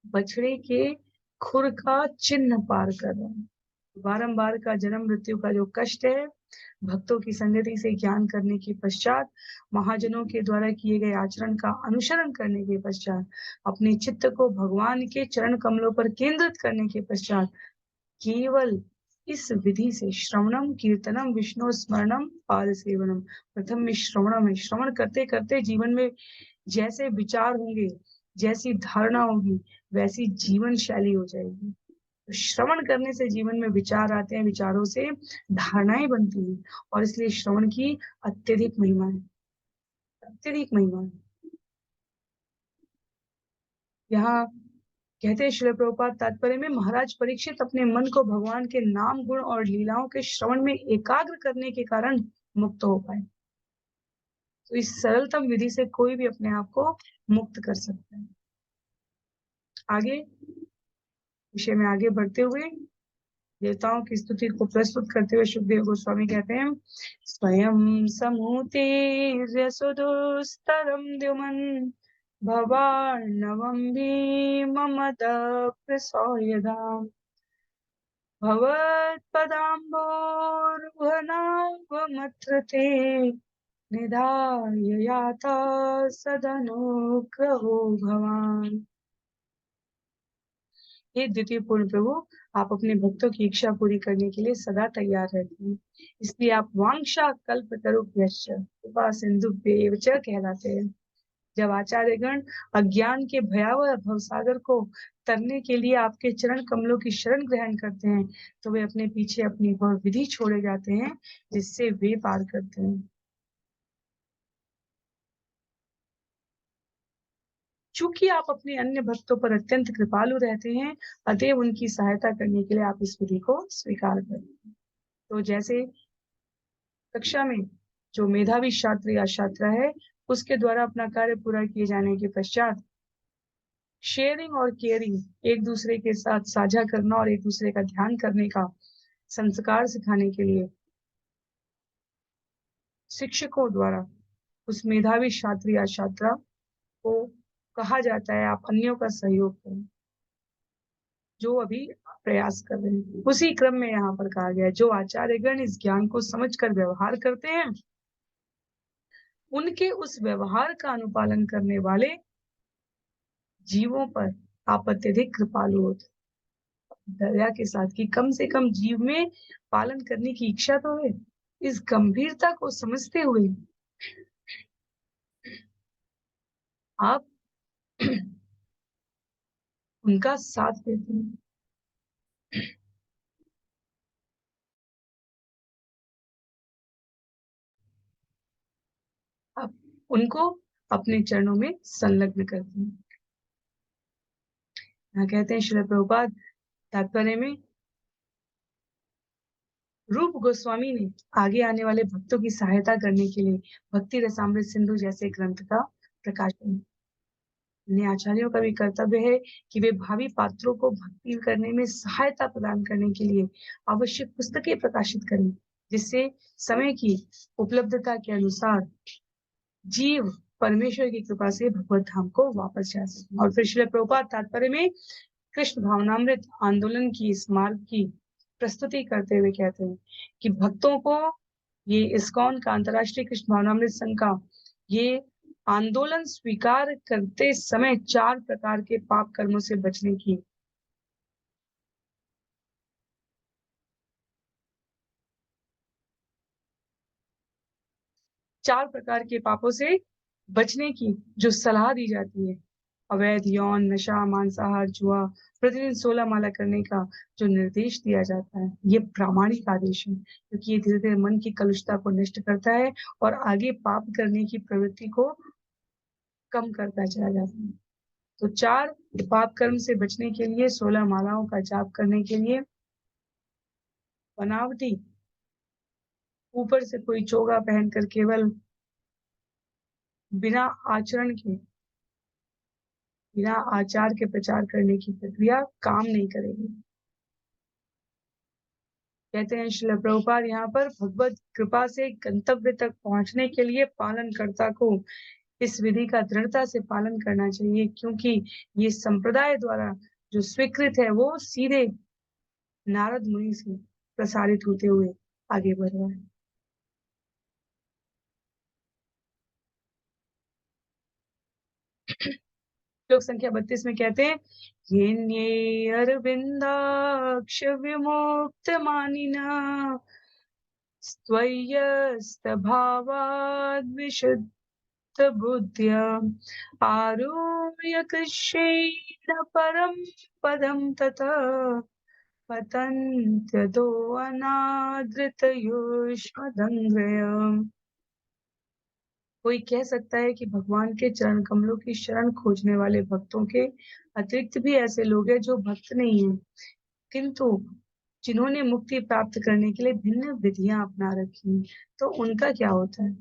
बछड़े के खुर का चिन्ह पार कर रहा है। बारंबार का जन्म मृत्यु का जो कष्ट है, भक्तों की संगति से ज्ञान करने के पश्चात, महाजनों के द्वारा किए गए आचरण का अनुसरण करने के पश्चात, अपने चित्त को भगवान के चरण कमलों पर केंद्रित करने के पश्चात केवल इस विधि से श्रवणम कीर्तनम विष्णु स्मरणम पाद सेवनम, प्रथम में श्रवणम है, श्रवण करते करते जीवन में जैसे विचार होंगे, जैसी धारणा होगी, वैसी जीवन शैली हो जाएगी। तो श्रवण करने से जीवन में विचार आते हैं, विचारों से धारणाएं बनती हैं और इसलिए श्रवण की अत्यधिक महिमा है, अत्यधिक महिमा है। यहाँ कहते हैं श्रील प्रभुपाद तात्पर्य में, महाराज परीक्षित अपने मन को भगवान के नाम गुण और लीलाओं के श्रवण में एकाग्र करने के कारण मुक्त हो पाए। तो इस सरलतम विधि से कोई भी अपने आप को मुक्त कर सकता है। आगे विषय में आगे बढ़ते हुए देवताओं की स्तुति को प्रस्तुत करते हुए सुखदेव गोस्वामी कहते हैं, स्वयं समुतीर्य सुदुस्तरम द्युमन् भवार्णवं भीममदप्रसौयधाम् भवत्पदाम्भोरुहनावमत्र ते निधाय याता सदनुग्रहो भवान। हे द्वितीय पूर्ण प्रभु, आप अपने भक्तों की इच्छा पूरी करने के लिए सदा तैयार रहते हैं, इसलिए आप वांछा कल्पतरुभ्यश्च कृपा सिंधुभ्येव च कहलाते हैं। जब आचार्यगण अज्ञान के भयावह भवसागर को तरने के लिए आपके चरण कमलों की शरण ग्रहण करते हैं, तो वे अपने पीछे अपनी वह विधि छोड़े जाते हैं जिससे वे पार करते हैं। चूंकि आप अपने अन्य भक्तों पर अत्यंत कृपालु रहते हैं, अतएव उनकी सहायता करने के लिए आप इस विधि को स्वीकार करें। तो जैसे कक्षा में जो मेधावी छात्र या छात्रा है, उसके द्वारा अपना कार्य पूरा किए जाने के पश्चात शेयरिंग और केयरिंग, एक दूसरे के साथ साझा करना और एक दूसरे का ध्यान करने का संस्कार सिखाने के लिए शिक्षकों द्वारा उस मेधावी छात्र या छात्रा को कहा जाता है आप अन्यों का सहयोग करें, जो अभी प्रयास कर रहे हैं। उसी क्रम में यहाँ पर कहा गया है, जो आचार्यगण इस ज्ञान को समझकर व्यवहार करते हैं, उनके उस व्यवहार का अनुपालन करने वाले जीवों पर आप अत्यधिक कृपालु होते, दया के साथ कि कम से कम जीव में पालन करने की इच्छा तो है। इस गंभीरता को समझते हुए आप उनका साथ देते हैं, आप उनको अपने चरणों में संलग्न करते हैं। यहाँ कहते हैं श्रील प्रभुपाद तात्पर्य में, रूप गोस्वामी ने आगे आने वाले भक्तों की सहायता करने के लिए भक्ति रसामृत सिंधु जैसे ग्रंथ का प्रकाशन। अन्य आचार्यों का भी कर्तव्य है कि वे भावी पात्रों को भक्ति करने में सहायता प्रदान करने के लिए आवश्यक पुस्तकें प्रकाशित करें, जिससे समय की उपलब्धता के अनुसार जीव परमेश्वर की कृपा से भगवत धाम को वापस जा सके। और फिर श्रील प्रभुपाद तात्पर्य में कृष्ण भावनामृत आंदोलन की इस मार्ग की प्रस्तुति करते हुए कहते हैं कि भक्तों को ये इस्कॉन का अंतर्राष्ट्रीय कृष्ण भावनामृत संघ का ये आंदोलन स्वीकार करते समय 4 प्रकार के पाप कर्मों से बचने की 4 प्रकार के पापों से बचने की जो सलाह दी जाती है, अवैध यौन, नशा, मांसाहार, जुआ, प्रतिदिन 16 माला करने का जो निर्देश दिया जाता है, ये प्रामाणिक आदेश है, क्योंकि ये धीरे धीरे मन की कलुषता को नष्ट करता है और आगे पाप करने की प्रवृत्ति को कम करता चला जाता है। तो 4 पाप कर्म से बचने के लिए 16 मालाओं का जाप करने के लिए बनावटी ऊपर से कोई चोगा पहनकर केवल बिना आचरण के, बिना आचार के प्रचार करने की प्रक्रिया काम नहीं करेगी। कहते हैं श्रील प्रभुपाद यहाँ पर, भगवत कृपा से गंतव्य तक पहुंचने के लिए पालनकर्ता को इस विधि का दृढ़ता से पालन करना चाहिए, क्योंकि ये संप्रदाय द्वारा जो स्वीकृत है वो सीधे नारद मुनि से प्रसारित होते हुए आगे बढ़ रहा है। श्लोक संख्या 32 में कहते हैं, ये अरविंदाक्ष विमुक्त मानिना स्वयस्तभावाद् विशुद्ध बुद्ध्या आरुह्य कृष्णेन परम पदम तथा पतन्त्यदो अनादृतयोष्मदंग्रयम्। कोई कह सकता है कि भगवान के चरण कमलों की शरण खोजने वाले भक्तों के अतिरिक्त भी ऐसे लोग हैं जो भक्त नहीं हैं, किंतु जिन्होंने मुक्ति प्राप्त करने के लिए भिन्न विधियां अपना रखी हैं, तो उनका क्या होता है?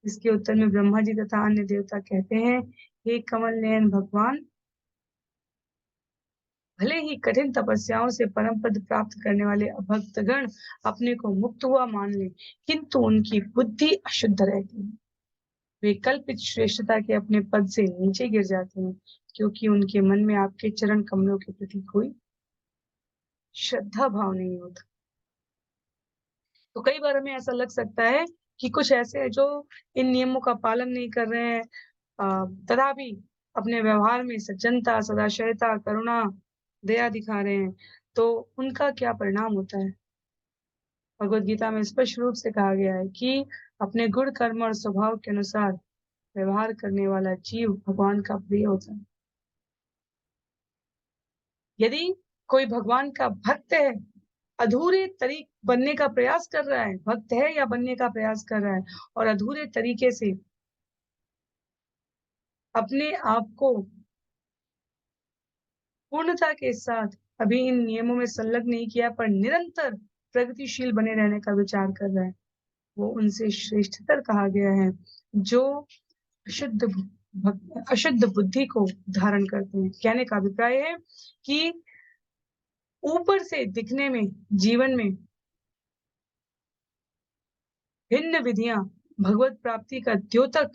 इसके उत्तर में ब्रह्मा जी तथा अन्य देवता कहते हैं, हे कमल नयन भगवान, भले ही कठिन तपस्याओं से परम पद प्राप्त करने वाले अभक्तगण अपने को मुक्त हुआ मान ले, किंतु उनकी बुद्धि अशुद्ध रहती है। वे कल्पित श्रेष्ठता के अपने पद से नीचे गिर जाते हैं, क्योंकि उनके मन में आपके चरण कमलों के प्रति कोई श्रद्धा भाव नहीं होता। तो कई बार हमें ऐसा लग सकता है कि कुछ ऐसे हैं जो इन नियमों का पालन नहीं कर रहे हैं, तथापि अपने व्यवहार में सज्जनता, सदाशयता, करुणा, दया दिखा रहे हैं, तो उनका क्या परिणाम होता है? भगवद गीता में स्पष्ट रूप से कहा गया है कि अपने गुण, कर्म और स्वभाव के अनुसार व्यवहार करने वाला जीव भगवान का प्रिय होता है। यदि कोई भगवान का भक्त है, अधूरे तरीक बनने का प्रयास कर रहा है, भक्त है या बनने का प्रयास कर रहा है और अधूरे तरीके से अपने आप को पूर्णता के साथ अभी इन नियमों में संलग्न नहीं किया पर निरंतर प्रगतिशील बने रहने का विचार कर रहा है, वो उनसे श्रेष्ठतर कहा गया है, जो अशुद्ध बुद्धि को धारण करते हैं। कहने का अभिप्राय है कि ऊपर से दिखने में, जीवन में भिन्न विधियां भगवत प्राप्ति का द्योतक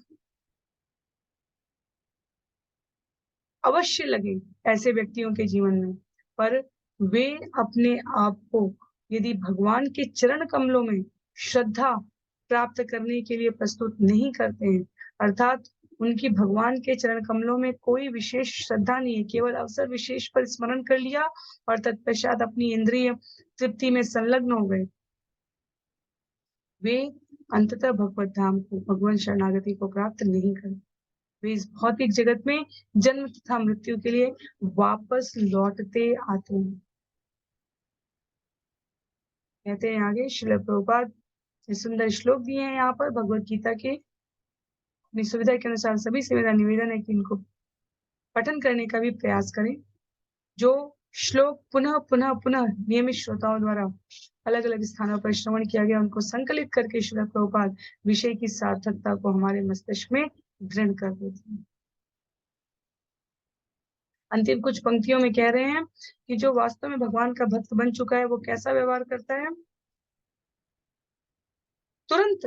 अवश्य लगे ऐसे व्यक्तियों के जीवन में, पर वे अपने आप को यदि भगवान के चरण कमलों में श्रद्धा प्राप्त करने के लिए प्रस्तुत नहीं करते हैं, अर्थात उनकी भगवान के चरण कमलों में कोई विशेष श्रद्धा नहीं है, केवल अवसर विशेष पर स्मरण कर लिया और तत्पश्चात अपनी इंद्रिय तृप्ति में संलग्न हो गए, वे अंततः भगवत धाम को, भगवान शरणागति को प्राप्त नहीं करते। वे इस भौतिक जगत में जन्म तथा मृत्यु के लिए वापस लौटते आते हैं। कहते हैं आगे श्रील प्रभुपाद सुंदर श्लोक दिए हैं यहाँ पर भगवत गीता के। अपनी सुविधा के अनुसार सभी से मेरा निवेदन है कि इनको पठन करने का भी प्रयास करें। जो श्लोक पुनः पुनः पुनः नियमित श्रोताओं द्वारा अलग अलग स्थानों पर श्रवण किया गया, उनको संकलित करके श्रील प्रभुपाद विषय की सार्थकता को हमारे मस्तिष्क में दृढ़ कर देते हैं। अंतिम कुछ पंक्तियों में कह रहे हैं कि जो वास्तव में भगवान का भक्त बन चुका है वो कैसा व्यवहार करता है? तुरंत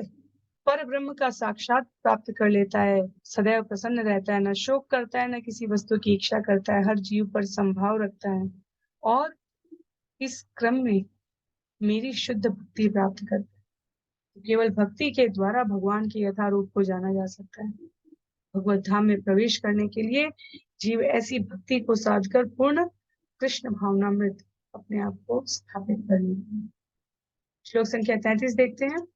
पर ब्रह्म का साक्षात प्राप्त कर लेता है, सदैव प्रसन्न रहता है, न शोक करता है, न किसी वस्तु की इच्छा करता है, हर जीव पर संभाव रखता है और इस क्रम में मेरी शुद्ध भक्ति प्राप्त करता है। तो केवल भक्ति के द्वारा भगवान के यथारूप को जाना जा सकता है। भगवत धाम में प्रवेश करने के लिए जीव ऐसी भक्ति को साधकर पूर्ण कृष्ण भावनामृत अपने आप को स्थापित कर लेते। श्लोक संख्या 33 देखते हैं,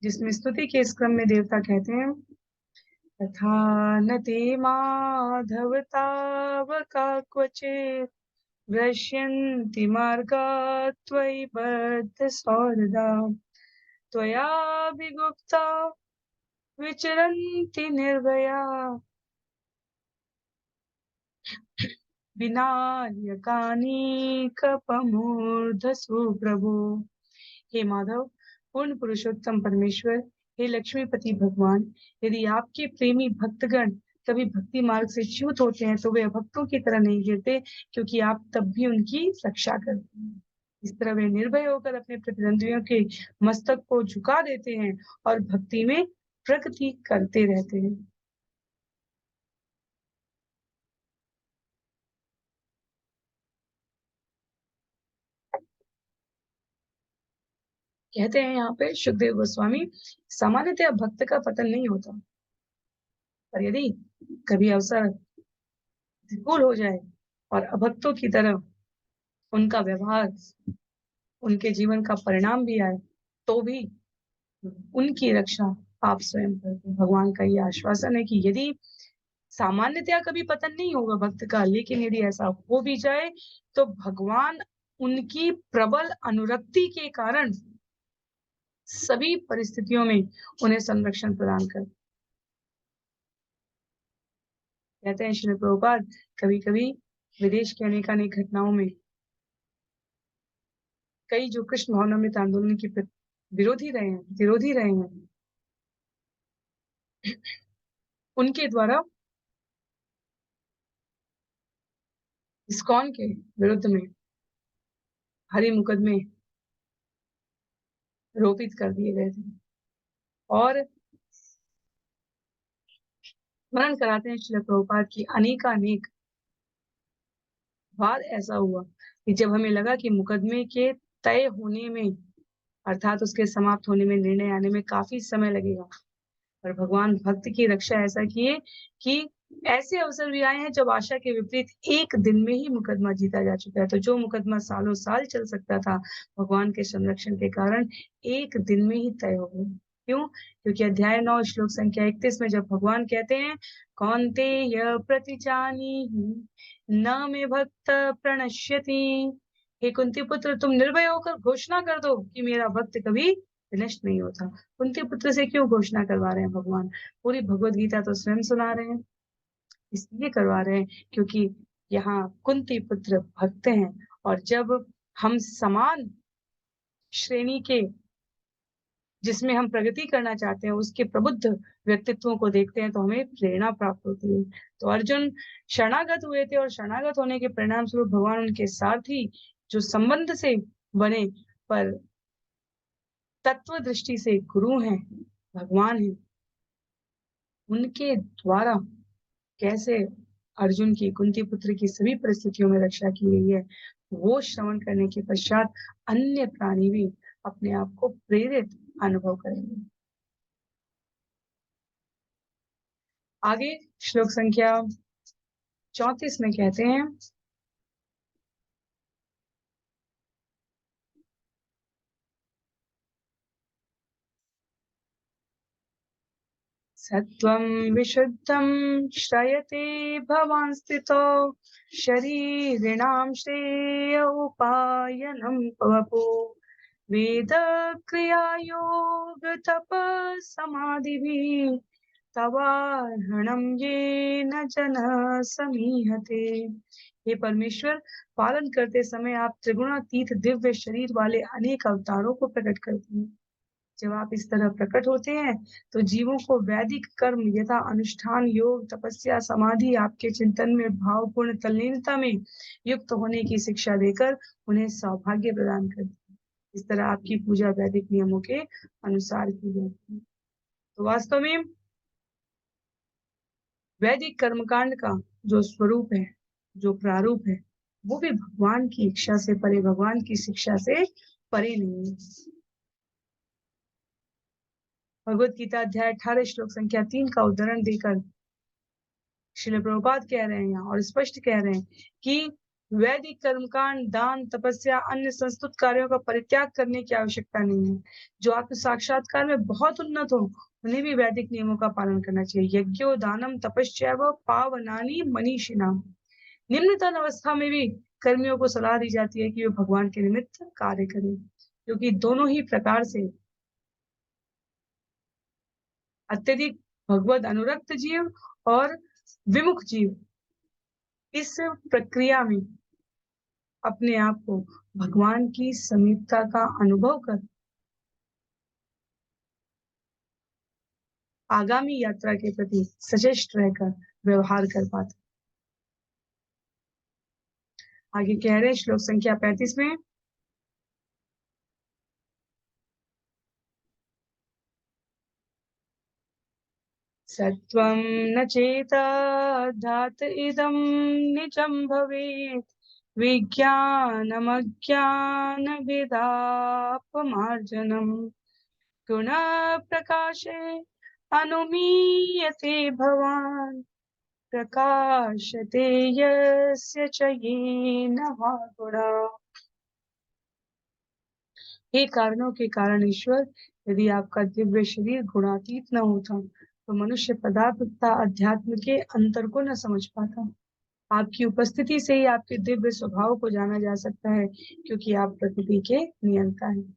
जिसमें स्तुति के इस क्रम में देवता कहते हैं, तथा न ते माधव तावका क्वचित् दृश्यन्ति मार्गा त्वयि बद्ध सौहृदा त्वयाभिगुप्ता विचरन्ति निर्भया विनायकानीकपमूर्धसु प्रभु। हे माधव, पूर्ण पुरुषोत्तम परमेश्वर, हे लक्ष्मीपति भगवान, यदि आपके प्रेमी भक्तगण कभी भक्ति मार्ग से च्युत होते हैं तो वे अभक्तों की तरह नहीं गिरते, क्योंकि आप तब भी उनकी रक्षा करते हैं। इस तरह वे निर्भय होकर अपने प्रतिद्वंदियों के मस्तक को झुका देते हैं और भक्ति में प्रगति करते रहते हैं। कहते हैं यहाँ पे सुखदेव गोस्वामी, सामान्यतः भक्त का पतन नहीं होता, पर यदि कभी अवसर प्रतिकूल हो जाए और अभक्तों की तरह उनका व्यवहार, उनके जीवन का परिणाम भी आए, तो भी उनकी रक्षा आप स्वयं करते हैं। भगवान का ये आश्वासन है कि यदि सामान्यतया कभी पतन नहीं होगा भक्त का, लेकिन यदि ऐसा हो भी जाए तो भगवान उनकी प्रबल अनुरक्ति के कारण सभी परिस्थितियों में उन्हें संरक्षण प्रदान कर। कहते हैं श्री प्रभुपाद, कभी कभी विदेश के अनेकानेक घटनाओं में कई जो कृष्ण भावनामृत आंदोलन के विरोधी रहे हैं, उनके द्वारा इस्कॉन के विरुद्ध में भारी मुकदमे रोपित कर दिए गए थे। और स्मरण कराते हैं श्रील प्रभुपाद की अनेकानेक बार ऐसा हुआ कि जब हमें लगा कि मुकदमे के तय होने में अर्थात उसके समाप्त होने में, निर्णय आने में काफी समय लगेगा। पर भगवान भक्त की रक्षा ऐसा किए कि ऐसे अवसर भी आए हैं जब आशा के विपरीत एक दिन में ही मुकदमा जीता जा चुका है। तो जो मुकदमा सालों साल चल सकता था, भगवान के संरक्षण के कारण एक दिन में ही तय हो गया। क्यों? क्योंकि अध्याय 9 श्लोक संख्या 31 में जब भगवान कहते हैं, कौन्तेय प्रतिजानीहि न मे भक्त प्रणश्यति। हे कुंती पुत्र, तुम निर्भय होकर घोषणा कर दो कि मेरा भक्त कभी विनष्ट नहीं होता। कुंती पुत्र से क्यों घोषणा करवा रहे हैं भगवान? पूरी भगवत गीता तो स्वयं सुना रहे हैं। इसलिए करवा रहे हैं क्योंकि यहाँ कुंती पुत्र भक्त हैं, और जब हम समान श्रेणी के, जिसमें हम प्रगति करना चाहते हैं, उसके प्रबुद्ध व्यक्तित्वों को देखते हैं तो हमें प्रेरणा प्राप्त होती है। तो अर्जुन शरणागत हुए थे, और शरणागत होने के परिणाम स्वरूप भगवान उनके सारथी जो संबंध से बने, पर तत्व दृष्टि से गुरु हैं, भगवान हैं, उनके द्वारा कैसे अर्जुन की, कुंती पुत्र की सभी परिस्थितियों में रक्षा की गई है, वो श्रवण करने के पश्चात अन्य प्राणी भी अपने आप को प्रेरित अनुभव करेंगे। आगे श्लोक संख्या 34 में कहते हैं, सत्वं विशुद्धं श्रयते भवान् स्थितो शरीरिणां श्रेय उपायनं वपु वेद क्रिया योग तप समाधिभिः तवार्हणं येन जनः समीहते। हे परमेश्वर, पालन करते समय आप त्रिगुणातीत दिव्य शरीर वाले अनेक अवतारों को प्रकट करते हैं। जब आप इस तरह प्रकट होते हैं तो जीवों को वैदिक कर्म यथा अनुष्ठान, योग, तपस्या, समाधि, आपके चिंतन में भावपूर्ण तल्लीनता में युक्त होने की शिक्षा देकर उन्हें सौभाग्य प्रदान करते हैं। इस तरह आपकी पूजा वैदिक नियमों के अनुसार की जाती है। तो वास्तव में वैदिक कर्मकांड का जो स्वरूप है, जो प्रारूप है, वो भी भगवान की इच्छा से परे, भगवान की शिक्षा से परे नहीं है। भगवत गीता अध्याय 18 श्लोक संख्या 3 का उदाहरण देकर श्रील प्रभुपाद कह रहे हैं यहाँ, और स्पष्ट कह रहे हैं कि वैदिक कर्मकांड, दान, तपस्या, अन्य संस्तुत कार्यों का परित्याग करने की आवश्यकता नहीं है। जो आत्म साक्षात्कार में बहुत उन्नत हो, उन्हें भी वैदिक नियमों का पालन करना चाहिए। यज्ञो दानम तपस्या पावनानी मनीषिणाम। निम्नतम अवस्था में भी कर्मियों को सलाह दी जाती है कि वे भगवान के निमित्त कार्य करें, क्योंकि दोनों ही प्रकार से अत्यधिक भगवत अनुरक्त जीव और विमुख जीव इस प्रक्रिया में अपने आप को भगवान की समीपता का अनुभव कर आगामी यात्रा के प्रति सचेष्ट रहकर व्यवहार कर पाते। आगे कह रहे श्लोक संख्या 35 में, सत्वं न चेताधात इदं निजं भवेत् विज्ञानमज्ञानविदापमार्जनम् गुणप्रकाशे अनुमीयते भवान् प्रकाशते यस्य च येन वा गुणाः। हे कारणों के कारण ईश्वर, यदि आपका दिव्य शरीर गुणातीत न होता तो मनुष्य पदार्थ तथा अध्यात्म के अंतर को न समझ पाता। आपकी उपस्थिति से ही आपके दिव्य स्वभाव को जाना जा सकता है, क्योंकि आप प्रकृति के नियंता हैं।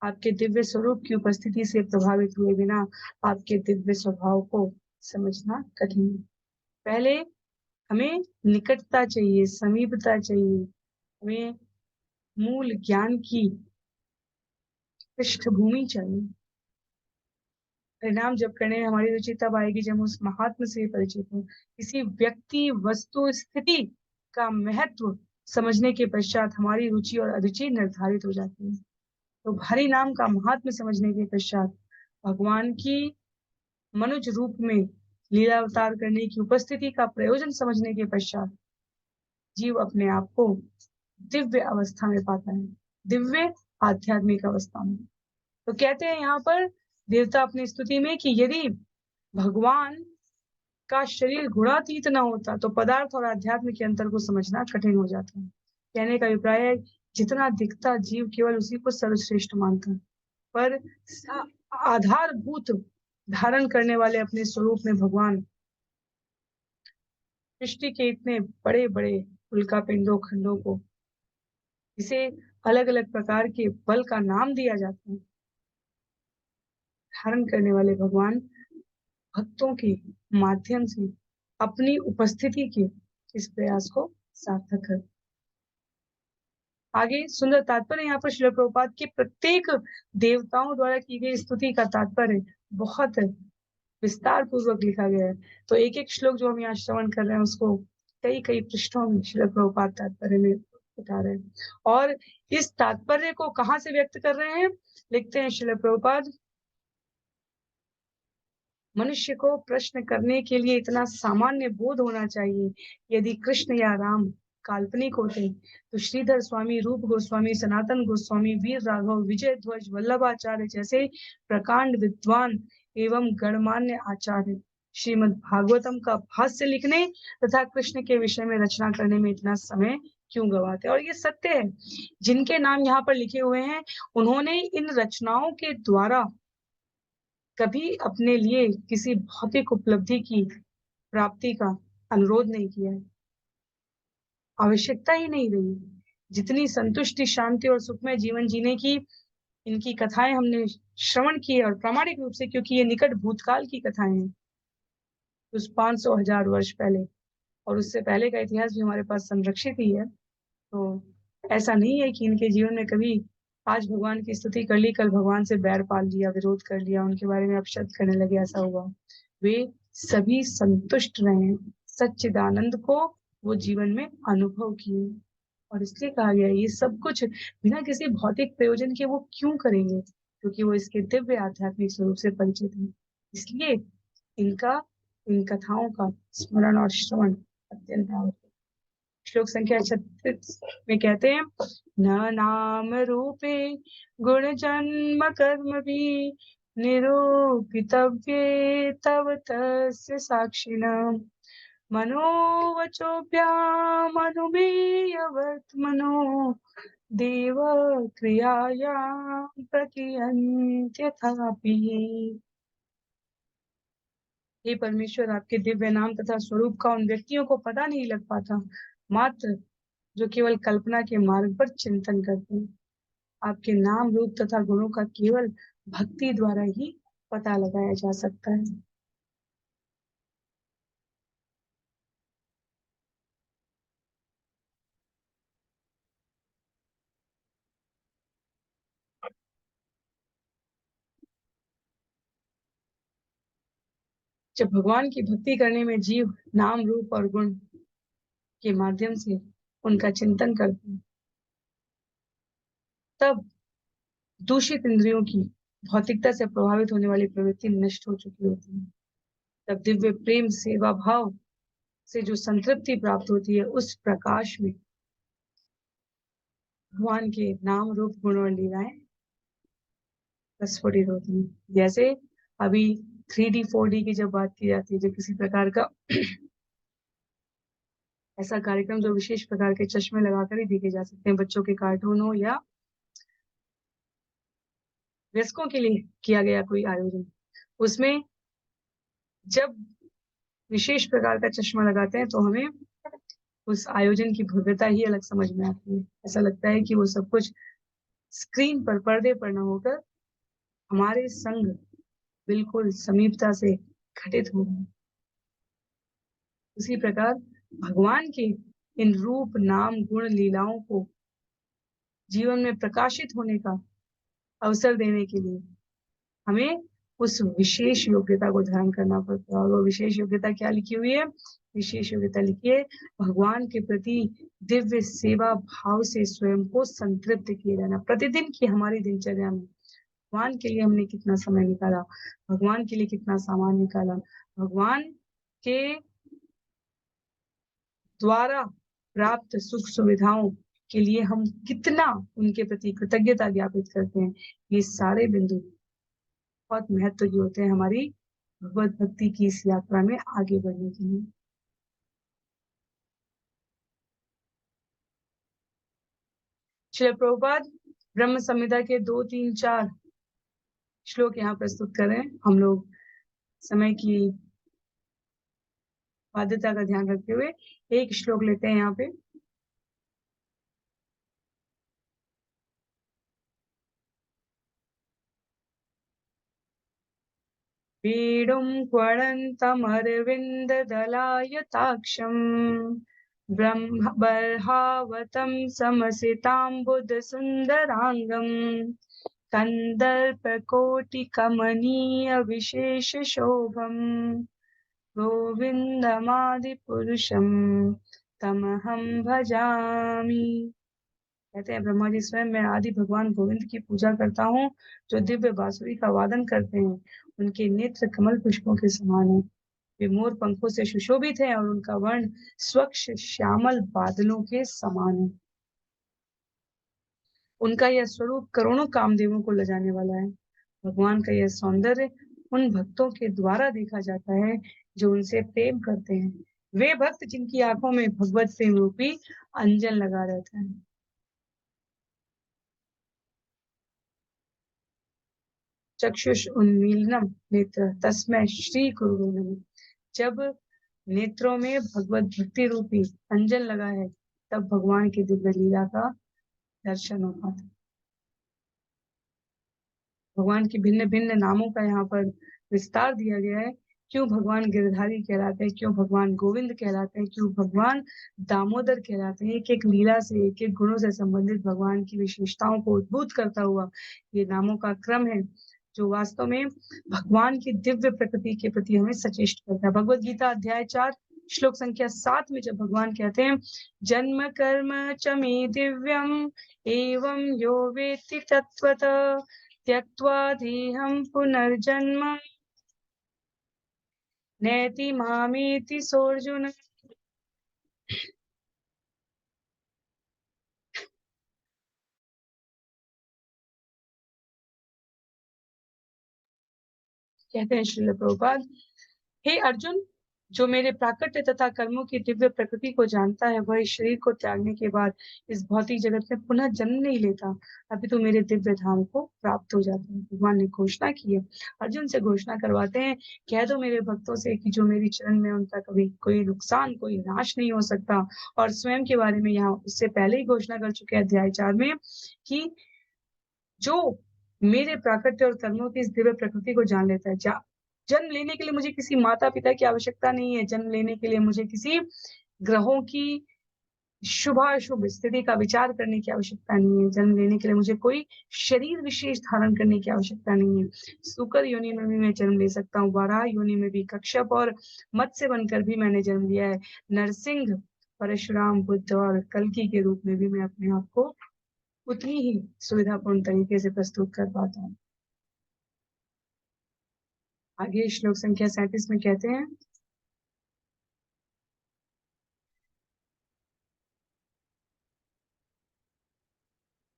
आपके दिव्य स्वरूप की उपस्थिति से प्रभावित हुए बिना आपके दिव्य स्वभाव को समझना कठिन है। पहले हमें निकटता चाहिए, समीपता चाहिए, हमें मूल ज्ञान की पृष्ठभूमि चाहिए। परिणाम जब करने में हमारी रुचि तब आएगी जब हम उस महात्मा से परिचित हो। किसी व्यक्ति, वस्तु, स्थिति का महत्व समझने के पश्चात हमारी रुचि और अरुचि निर्धारित हो जाती है। तो हरि नाम का महात्म्य समझने के पश्चात, भगवान की मनुज रूप में लीला अवतार करने की उपस्थिति का प्रयोजन समझने के पश्चात जीव अपने आप को दिव्य अवस्था में पाता है। दिव्य आध्यात्मिक अवस्था में। तो कहते हैं यहाँ पर देवता अपनी स्तुति में कि यदि भगवान का शरीर गुणातीत न होता तो पदार्थ और आध्यात्म के अंतर को समझना कठिन हो जाता है। कहने का अभिप्राय है, जितना दिखता जीव केवल उसी को सर्वश्रेष्ठ मानता है, पर आधारभूत धारण करने वाले अपने स्वरूप में भगवान सृष्टि के इतने बड़े बड़े उल्का पिंडों खंडों को, इसे अलग अलग प्रकार के बल का नाम दिया जाता है, धारण करने वाले भगवान भक्तों के माध्यम से अपनी उपस्थिति के इस प्रयास को सार्थक कर। आगे सुंदर तात्पर्य यहाँ पर श्रील प्रभुपाद के प्रत्येक देवताओं द्वारा की गई स्तुति का तात्पर्य बहुत विस्तार पूर्वक लिखा गया है। तो एक एक श्लोक जो हम यहाँ श्रवण कर रहे हैं उसको कई कई पृष्ठों में श्रील प्रभुपाद तात्पर्य में बता रहे हैं। और इस तात्पर्य को कहाँ से व्यक्त कर रहे हैं, लिखते हैं श्रील प्रभुपाद, मनुष्य को प्रश्न करने के लिए इतना सामान्य बोध होना चाहिए, यदि कृष्ण या राम काल्पनिक होते तो श्रीधर स्वामी, रूप गोस्वामी, सनातन गोस्वामी, वीर राघव, विजय ध्वज, वल्लभाचार्य जैसे प्रकांड विद्वान एवं गणमान्य आचार्य श्रीमद् भागवतम का भाष्य लिखने तथा कृष्ण के विषय में रचना करने में इतना समय क्यों गवाते। और ये सत्य है, जिनके नाम यहाँ पर लिखे हुए हैं उन्होंने इन रचनाओं के द्वारा कभी अपने लिए किसी भौतिक उपलब्धि की प्राप्ति का अनुरोध नहीं किया है, आवश्यकता ही नहीं रही। जितनी संतुष्टि, शांति और सुखमय जीवन जीने की इनकी कथाएं हमने श्रवण की और प्रामाणिक रूप से, क्योंकि ये निकट भूतकाल की कथाएं हैं, उस 500,000 वर्ष पहले और उससे पहले का इतिहास भी हमारे पास संरक्षित ही है। तो ऐसा नहीं है कि इनके जीवन में कभी आज भगवान की स्तुति कर ली, कल भगवान से बैर पाल लिया, विरोध कर लिया, उनके बारे में अपशब्द करने लगे, ऐसा हुआ। वे सभी संतुष्ट रहे, सच्चिदानंद को वो जीवन में अनुभव किए, और इसलिए कहा गया ये सब कुछ बिना किसी भौतिक प्रयोजन के वो क्यों करेंगे, क्योंकि वो इसके दिव्य आध्यात्मिक स्वरूप से परिचित हैं। इसलिए इन कथाओं का स्मरण और श्रवण अत्यंत आवश्यक। श्लोक संख्या 36 में कहते हैं, न नाम रूपे गुण जन्म कर्म भी निरूपितव्ये तव तस्य साक्षिणाम् मनोवचोभ्यामनुमेयवर्त्मनो देव क्रियायां प्रकीयन्त्यथापि। हे परमेश्वर, आपके दिव्य नाम तथा स्वरूप का उन व्यक्तियों को पता नहीं लग पाता, मात्र जो केवल कल्पना के मार्ग पर चिंतन करते हैं। आपके नाम, रूप तथा गुणों का केवल भक्ति द्वारा ही पता लगाया जा सकता है। जब भगवान की भक्ति करने में जीव नाम, रूप और गुण के माध्यम से उनका चिंतन करते हैं, तब दूषित इंद्रियों की भौतिकता से प्रभावित होने वाली प्रवृत्ति नष्ट हो चुकी होती है। तब दिव्य प्रेम, सेवा भाव से जो संतृप्ति प्राप्त होती है, उस प्रकाश में भगवान के नाम, रूप, गुण और लीलाएं प्रस्फुटित होती है। जैसे अभी 3D 4D की जब बात की जाती है, जब किसी प्रकार का ऐसा कार्यक्रम जो विशेष प्रकार के चश्मे लगाकर ही देखे जा सकते हैं, बच्चों के कार्टून हो या वयस्कों के लिए किया गया कोई आयोजन, उसमें जब विशेष प्रकार का चश्मा लगाते हैं तो हमें उस आयोजन की भव्यता ही अलग समझ में आती है। ऐसा लगता है कि वो सब कुछ स्क्रीन पर, पर्दे पर न होकर हमारे संग बिल्कुल समीपता से घटित हो गए। उसी प्रकार भगवान के इन रूप, नाम, गुण, लीलाओं को जीवन में प्रकाशित होने का अवसर देने के लिए हमें उस विशेष योग्यता को धारण करना पड़ता है। और वो विशेष योग्यता क्या लिखी हुई है? विशेष योग्यता लिखी है, भगवान के प्रति दिव्य सेवा भाव से स्वयं को संतृप्त किए रहना। प्रतिदिन की हमारी दिनचर्या में भगवान के लिए हमने कितना समय निकाला, भगवान के लिए कितना सामान निकाला, भगवान के द्वारा प्राप्त सुख सुविधाओं के लिए हम कितना उनके प्रति कृतज्ञता ज्ञापित करते हैं। ये सारे बिंदु बहुत महत्व के होते हैं हमारी भगवत भक्ति की इस यात्रा में आगे बढ़ने के लिए। श्रील प्रभुपाद ब्रह्म संहिता के 2, 3, 4 श्लोक यहाँ प्रस्तुत कर रहे हैं। हम लोग समय की बाध्यता का ध्यान रखते हुए एक श्लोक लेते हैं यहाँ पे। पीडुं क्वणन्तमरविन्ददलायताक्षम् ब्रह्मबर्हावतं समसिताम्बुदसुन्दराङ्गम् कन्दर्पकोटिकमनीयविशेषशोभम् गोविन्दमादिपुरुषं तमहं भजामि। कहते हैं ब्रह्मा जी स्वयं मैं आदि भगवान गोविंद की पूजा करता हूँ जो दिव्य बांसुरी का वादन करते हैं। उनके नेत्र कमल पुष्पों के समान है, वे मोर पंखों से सुशोभित है और उनका वर्ण स्वच्छ श्यामल बादलों के समान है। उनका यह स्वरूप करोड़ों कामदेवों को लजाने वाला है। भगवान का यह सौंदर्य उन भक्तों के द्वारा देखा जाता है जो उनसे प्रेम करते हैं, वे भक्त जिनकी आंखों में भगवत प्रेम रूपी अंजन लगा रहता है। चक्षुष उन्मीलनम नेत्र तस्मै श्री गुरुवे नमः। जब नेत्रों में भगवत भक्ति रूपी अंजन लगा है तब भगवान की दिव्य लीला का दर्शन हो पाता है। भगवान की भिन्न भिन्न नामों का यहाँ पर विस्तार दिया गया है। क्यों भगवान गिरधारी कहलाते हैं, क्यों भगवान गोविंद कहलाते हैं, क्यों भगवान दामोदर कहलाते हैं। एक एक लीला से, एक एक गुणों से संबंधित भगवान की विशेषताओं को उद्भूत करता हुआ ये नामों का क्रम है जो वास्तव में भगवान की दिव्य प्रकृति के प्रति हमें सचेष्ट करता है। भगवत गीता अध्याय 4 श्लोक संख्या 7 में जब भगवान कहते हैं जन्म कर्म च मे दिव्यम एवं यो वेत्ति तत्त्वतः त्यक्त्वा देहं पुनर्जन्म नैति मामेति सोऽर्जुन। कहते हैं श्रील प्रभुपाद, हे अर्जुन, जो मेरे प्राकट्य तथा कर्मों की दिव्य प्रकृति को जानता है वह इस शरीर को त्यागने के बाद इस भौतिक जगत में पुनः जन्म नहीं लेता, अभी तो मेरे दिव्य धाम को प्राप्त हो जाता है। भगवान ने घोषणा की है, अर्जुन से घोषणा करवाते हैं, कह दो मेरे भक्तों से कि जो मेरी चरण में उनका कभी कोई नुकसान कोई नाश नहीं हो सकता। और स्वयं के बारे में यहाँ उससे पहले ही घोषणा कर चुके हैं अध्याय 4 में कि जो मेरे प्राकट्य और कर्मों की इस दिव्य प्रकृति को जान लेता है। जन्म लेने के लिए मुझे किसी माता पिता की आवश्यकता नहीं है, जन्म लेने के लिए मुझे किसी ग्रहों की शुभाशुभ स्थिति का विचार करने की आवश्यकता नहीं है, जन्म लेने के लिए मुझे कोई शरीर विशेष धारण करने की आवश्यकता नहीं है। सूकर योनि में भी मैं जन्म ले सकता हूँ, वाराह योनि में भी, कश्यप और मत्स्य बनकर भी मैंने जन्म लिया है, नरसिंह, परशुराम, बुद्ध और कल्कि के रूप में भी मैं अपने आप को उतनी ही सुविधापूर्ण तरीके से प्रस्तुत कर पाता हूँ। आगे श्लोक संख्या 37 में कहते हैं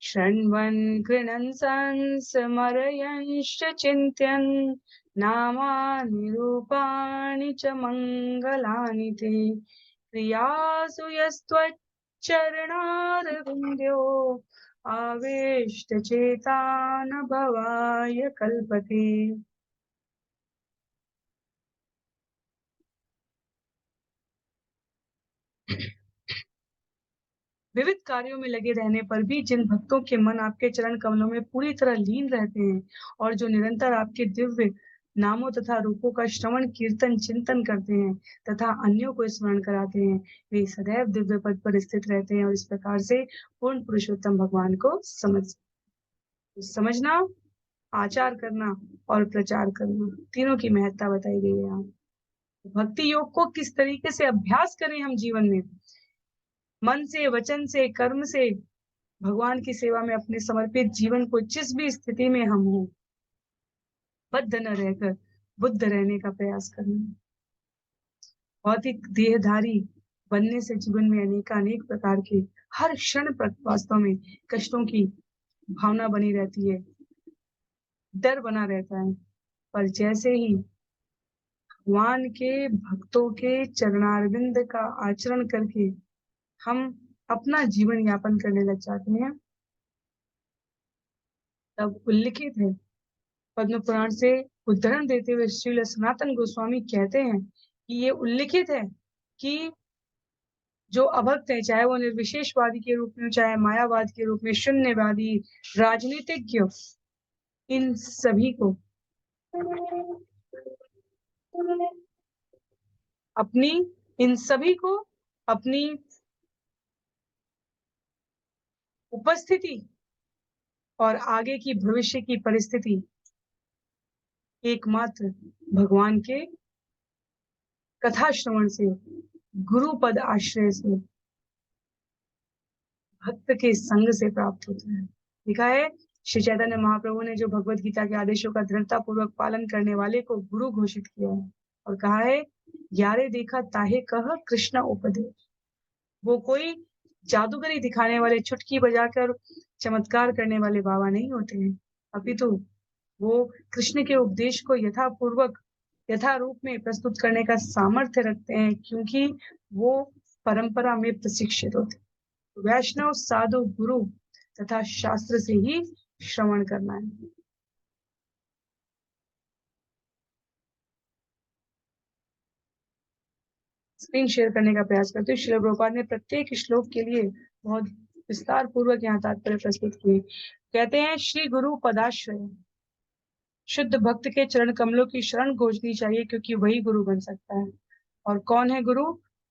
शृण्वन् गृह्णन् संस्मरयंश्च चिन्तयन् नामानि रूपाणि च मङ्गलानि ते क्रियासु यस्त्वच्चरणारविन्द्यो आवेष्टचेतान भवाय कल्पते। विविध कार्यों में लगे रहने पर भी जिन भक्तों के मन आपके चरण कमलों में पूरी तरह लीन रहते हैं और जो निरंतर आपके दिव्य नामों तथा रूपों का श्रवण कीर्तन चिंतन करते हैं तथा अन्यों को स्मरण कराते हैं, वे सदैव दिव्य पद पर स्थित रहते हैं और इस प्रकार से पूर्ण पुरुषोत्तम भगवान को समझना, आचार करना और प्रचार करना, तीनों की महत्ता बताई गई है यहाँ। भक्ति योग को किस तरीके से अभ्यास करें हम जीवन में, मन से, वचन से, कर्म से भगवान की सेवा में अपने समर्पित जीवन को जिस भी स्थिति में हम हों बद्ध न रहकर बुद्ध रहने का प्रयास करना। भौतिक देहधारी बनने से जीवन में अनेक प्रकार के हर क्षण वास्तव में कष्टों की भावना बनी रहती है, डर बना रहता है। पर जैसे ही भगवान के भक्तों के चरणारविंद का आचरण करके हम अपना जीवन यापन करने लग जाते हैं, तब उल्लिखित है, पद्म पुराण से उदाहरण देते हुए श्रील सनातन गोस्वामी कहते हैं कि ये उल्लिखित है कि जो अभक्त है, चाहे वो निर्विशेषवादी के रूप में, चाहे मायावाद के रूप में, शून्यवादी, राजनीतिज्ञ, इन सभी को अपनी इन सभी को अपनी उपस्थिति और आगे की भविष्य की परिस्थिति एकमात्र भगवान के कथा श्रवण से, गुरु पद आश्रय से, भक्त के संग से प्राप्त होता है। लिखा है, श्री चैतन्य महाप्रभु ने जो भगवत गीता के आदेशों का दृढ़ता पूर्वक पालन करने वाले को गुरु घोषित किया है और कहा है, यारे देखा ताहे कह कृष्ण उपदेश। वो कोई जादूगरी दिखाने वाले, चुटकी बजाकर चमत्कार करने वाले बाबा नहीं होते हैं, अपितु वो कृष्ण के उपदेश को यथारूप में प्रस्तुत करने का सामर्थ्य रखते हैं, क्योंकि वो परंपरा में प्रशिक्षित होते हैं। वैष्णव, साधु, गुरु तथा शास्त्र से ही श्रवण करना है। स्क्रीन शेयर करने का प्रयास करते हुए श्रील प्रभुपाद ने प्रत्येक श्लोक के लिए बहुत विस्तार पूर्वक यहाँ तात्पर्य प्रस्तुत किए। कहते हैं, श्री गुरु पदाश्रय, शुद्ध भक्त के चरण कमलों की शरण खोजनी चाहिए, क्योंकि वही गुरु बन सकता है। और कौन है गुरु?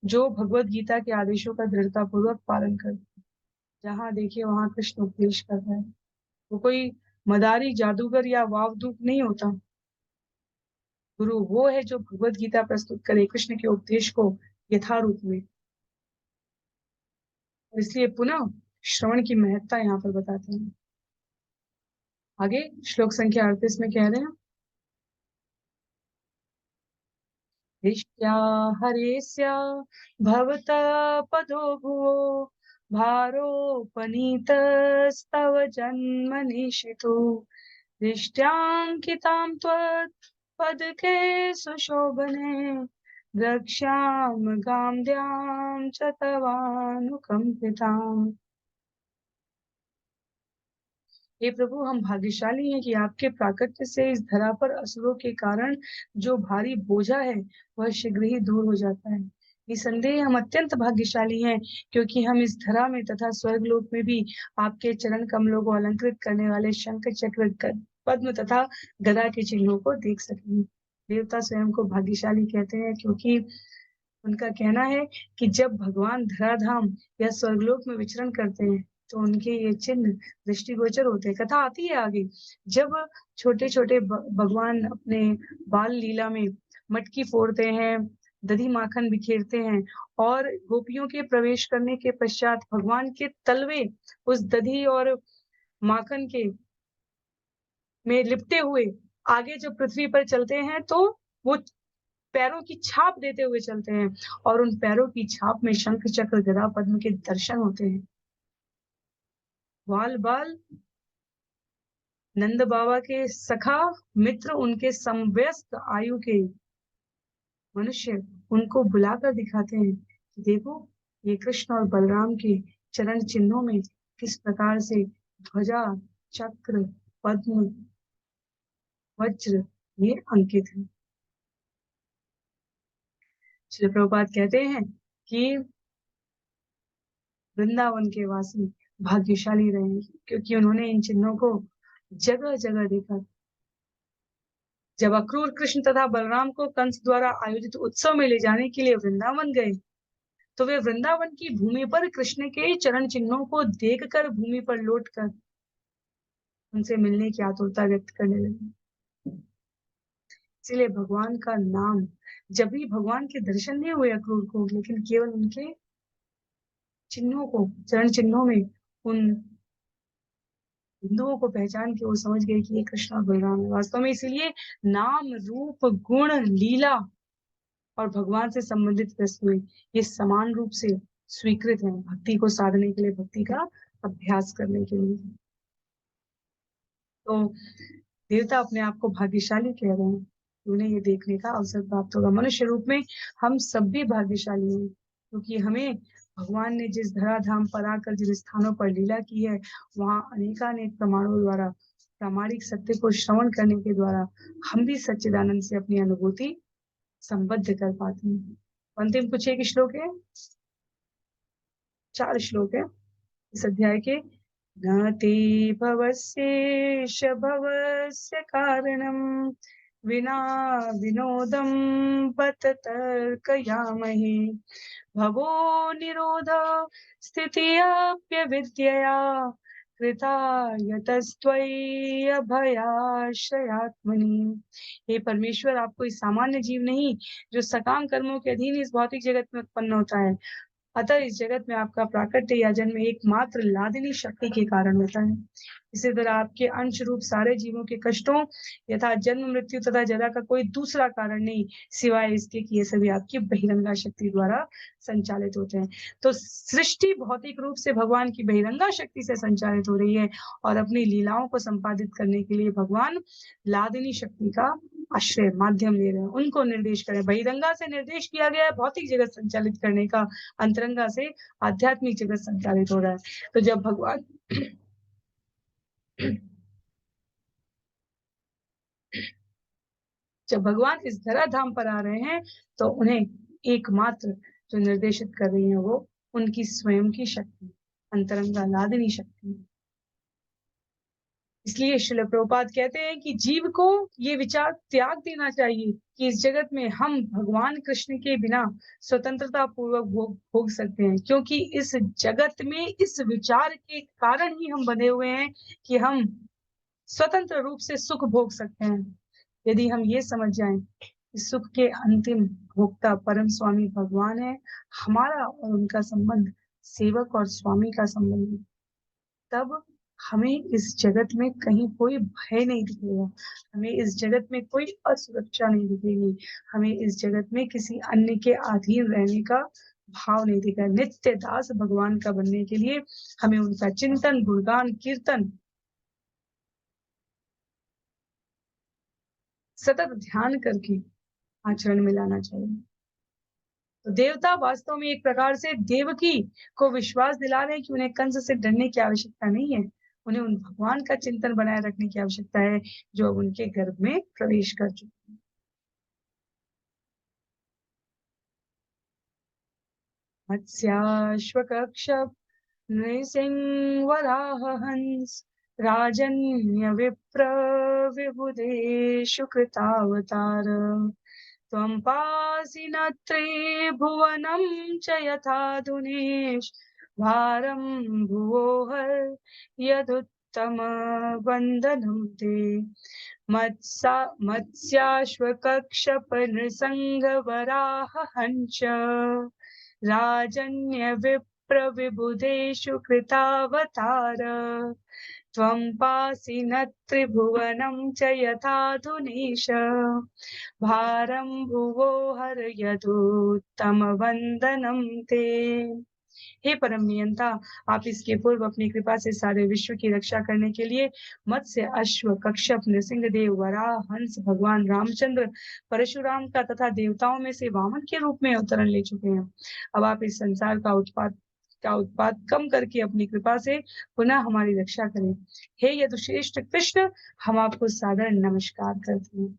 जो भगवत गीता के आदेशों का दृढ़ता पूर्वक पालन करता है। जहां देखिए वहां कृष्ण उपदेश कर रहा है। वो कोई मदारी, जादूगर या वावदूत नहीं होता। गुरु वो है जो भगवत गीता प्रस्तुत करे कृष्ण के उपदेश को यथारूप में। इसलिए पुनः श्रवण की महत्ता यहाँ पर बताते हैं। आगे श्लोक संख्या 38 में कह रहे हैं, दृष्ट्या हरेस्य भवता पदो भुवो भारोपनीतस्तव जन्मनिशितो दृष्ट्यांकितां त्वत्पदके सुशोभने द्रक्ष्याम गाम्भ्यां च तवानुकंपिताम्। हे प्रभु, हम भाग्यशाली हैं कि आपके प्राकट्य से इस धरा पर असुरों के कारण जो भारी बोझा है वह शीघ्र ही दूर हो जाता है। निसंदेह हम अत्यंत भाग्यशाली हैं, क्योंकि हम इस धरा में तथा स्वर्गलोक में भी आपके चरण कमलों को अलंकृत करने वाले शंख, चक्र, पद्म तथा गदा के चिन्हों को देख सकेंगे। देवता स्वयं को भाग्यशाली कहते हैं, क्योंकि उनका कहना है कि जब भगवान धराधाम या स्वर्गलोक में विचरण करते हैं तो उनके ये चिन्ह दृष्टिगोचर होते हैं। कथा आती है आगे, जब छोटे छोटे भगवान अपने बाल लीला में मटकी फोड़ते हैं, दधी माखन बिखेरते हैं और गोपियों के प्रवेश करने के पश्चात भगवान के तलवे उस दधी और माखन के में लिपटे हुए आगे जब पृथ्वी पर चलते हैं तो वो पैरों की छाप देते हुए चलते हैं और उन पैरों की छाप में शंख, चक्र, गदा, पद्म के दर्शन होते हैं। बाल बाल नंद बाबा के सखा मित्र, उनके समवयस्क आयु के मनुष्य उनको बुलाकर दिखाते हैं कि देखो, ये कृष्ण और बलराम के चरण चिन्हों में किस प्रकार से ध्वजा, चक्र, पद्म, वज्र ये अंकित है। श्री प्रभुपाद कहते हैं कि वृंदावन के वासी भाग्यशाली रहे, क्योंकि उन्होंने इन चिन्हों को जगह जगह देखा। जब अक्रूर कृष्ण तथा बलराम को कंस द्वारा आयोजित उत्सव में ले जाने के लिए वृंदावन गए, तो वे वृंदावन की भूमि पर कृष्ण के चरण चिन्हों को देखकर भूमि पर लौटकर उनसे मिलने की आतुरता व्यक्त करने लगे। इसलिए भगवान का नाम, जब भी भगवान के दर्शन नहीं हुए अक्रूर को, लेकिन केवल उनके चिन्हों को, चरण चिन्हों में उन हिंदुओं को पहचान के वो समझ गए कि ये कृष्ण और बलराम है वास्तव में। इसीलिए नाम, रूप, गुण, लीला और भगवान से संबंधित वस्तुएं ये समान रूप से स्वीकृत हैं भक्ति को साधने के लिए, भक्ति का अभ्यास करने के लिए। तो देवता अपने आप को भाग्यशाली कह रहे हैं, उन्हें ये देखने का अवसर प्राप्त होगा। मनुष्य रूप में हम सब भी भाग्यशाली हैं, क्योंकि हमें भगवान ने जिस धराधाम पर आकर जिन स्थानों पर लीला की है, वहां अनेकानेक प्रमाणों द्वारा, प्रामाणिक सत्य को श्रवण करने के द्वारा हम भी सच्चिदानंद से अपनी अनुभूति संबद्ध कर पाते हैं। अंतिम कुछ एक श्लोक है, 4 श्लोक है इस अध्याय के। न ते भवस्येष भवस्य कारणं विना विनोदं बत तर्कयामहे। भवो निरोध स्थितियाप्यविद्यया कृता यतस्त्वयि अभयाश्रयात्मनि। हे परमेश्वर, आप कोई सामान्य जीव नहीं जो सकाम कर्मों के अधीन इस भौतिक जगत में उत्पन्न होता है। अतः इस जगत में आपका प्राकट्य या जन्म एकमात्र लादिनी शक्ति के कारण होता है। इसी तरह आपके अंश रूप सारे जीवों के कष्टों यथा जन्म, मृत्यु तथा जरा का कोई दूसरा कारण नहीं, सिवाय इसके कि ये सभी आपकी बहिरंगा शक्ति द्वारा संचालित होते हैं। तो सृष्टि भौतिक रूप से भगवान की बहिरंगा शक्ति से संचालित हो रही है, और अपनी लीलाओं को संपादित करने के लिए भगवान लादिनी शक्ति का आश्रय, माध्यम ले रहे हैं। उनको निर्देश करें। बहिरंगा से निर्देश किया गया है भौतिक जगत संचालित करने का, अंतरंगा से आध्यात्मिक जगत संचालित हो रहा है। तो जब भगवान इस धराधाम पर आ रहे हैं, तो उन्हें एकमात्र जो निर्देशित कर रही है वो उनकी स्वयं की शक्ति, अंतरंगा लादिनी शक्ति। इसलिए श्रील प्रभुपाद कहते हैं कि जीव को ये विचार त्याग देना चाहिए कि इस जगत में हम भगवान कृष्ण के बिना स्वतंत्रता पूर्वक भोग सकते हैं, क्योंकि इस जगत में इस विचार के कारण ही हम बंधे हुए हैं कि हम स्वतंत्र रूप से सुख भोग सकते हैं। यदि हम ये समझ जाएं कि सुख के अंतिम भोक्ता परम स्वामी भगवान है, हमारा और उनका संबंध सेवक और स्वामी का संबंध है, तब हमें इस जगत में कहीं कोई भय नहीं दिखेगा, हमें इस जगत में कोई असुरक्षा नहीं दिखेगी, हमें इस जगत में किसी अन्य के अधीन रहने का भाव नहीं दिखेगा। नित्य दास भगवान का बनने के लिए हमें उनका चिंतन, गुणगान, कीर्तन, सतत ध्यान करके आचरण में लाना चाहिए। तो देवता वास्तव में एक प्रकार से देवकी को विश्वास दिला रहे हैं कि उन्हें कंस से डरने की आवश्यकता नहीं है, उन्हें उन भगवान का चिंतन बनाए रखने की आवश्यकता है जो अब उनके गर्भ में प्रवेश कर चुके हैं। मत्स्याश्वकक्षप नृसिंह वराह हंस राजन्य विप्र विबुधेषु कृतावतार त्वं पासि न त्रिभुवनं च यथाधुनीश भारं भुवोहर यदुत्तम वन्दनं ते। मत्स्याश्वकक्षप नृसिंह वराह हंस राजन्य विप्र विबुधेषु कृतावतार त्वं पासि न त्रिभुवनं च यथाधुनीश भारं भुवो हर यदुत्तम वंदनम ते। हे परम नियंता, आप इसके पूर्व अपनी कृपा से सारे विश्व की रक्षा करने के लिए मत्स्य, अश्व, कश्यप, नृसिंहदेव, वराह, हंस, भगवान रामचंद्र, परशुराम का तथा देवताओं में से वामन के रूप में अवतरण ले चुके हैं। अब आप इस संसार का उत्पाद कम करके अपनी कृपा से पुनः हमारी रक्षा करें। हे यदुश्रेष्ठ कृष्ण, हम आपको सादर नमस्कार करते हैं।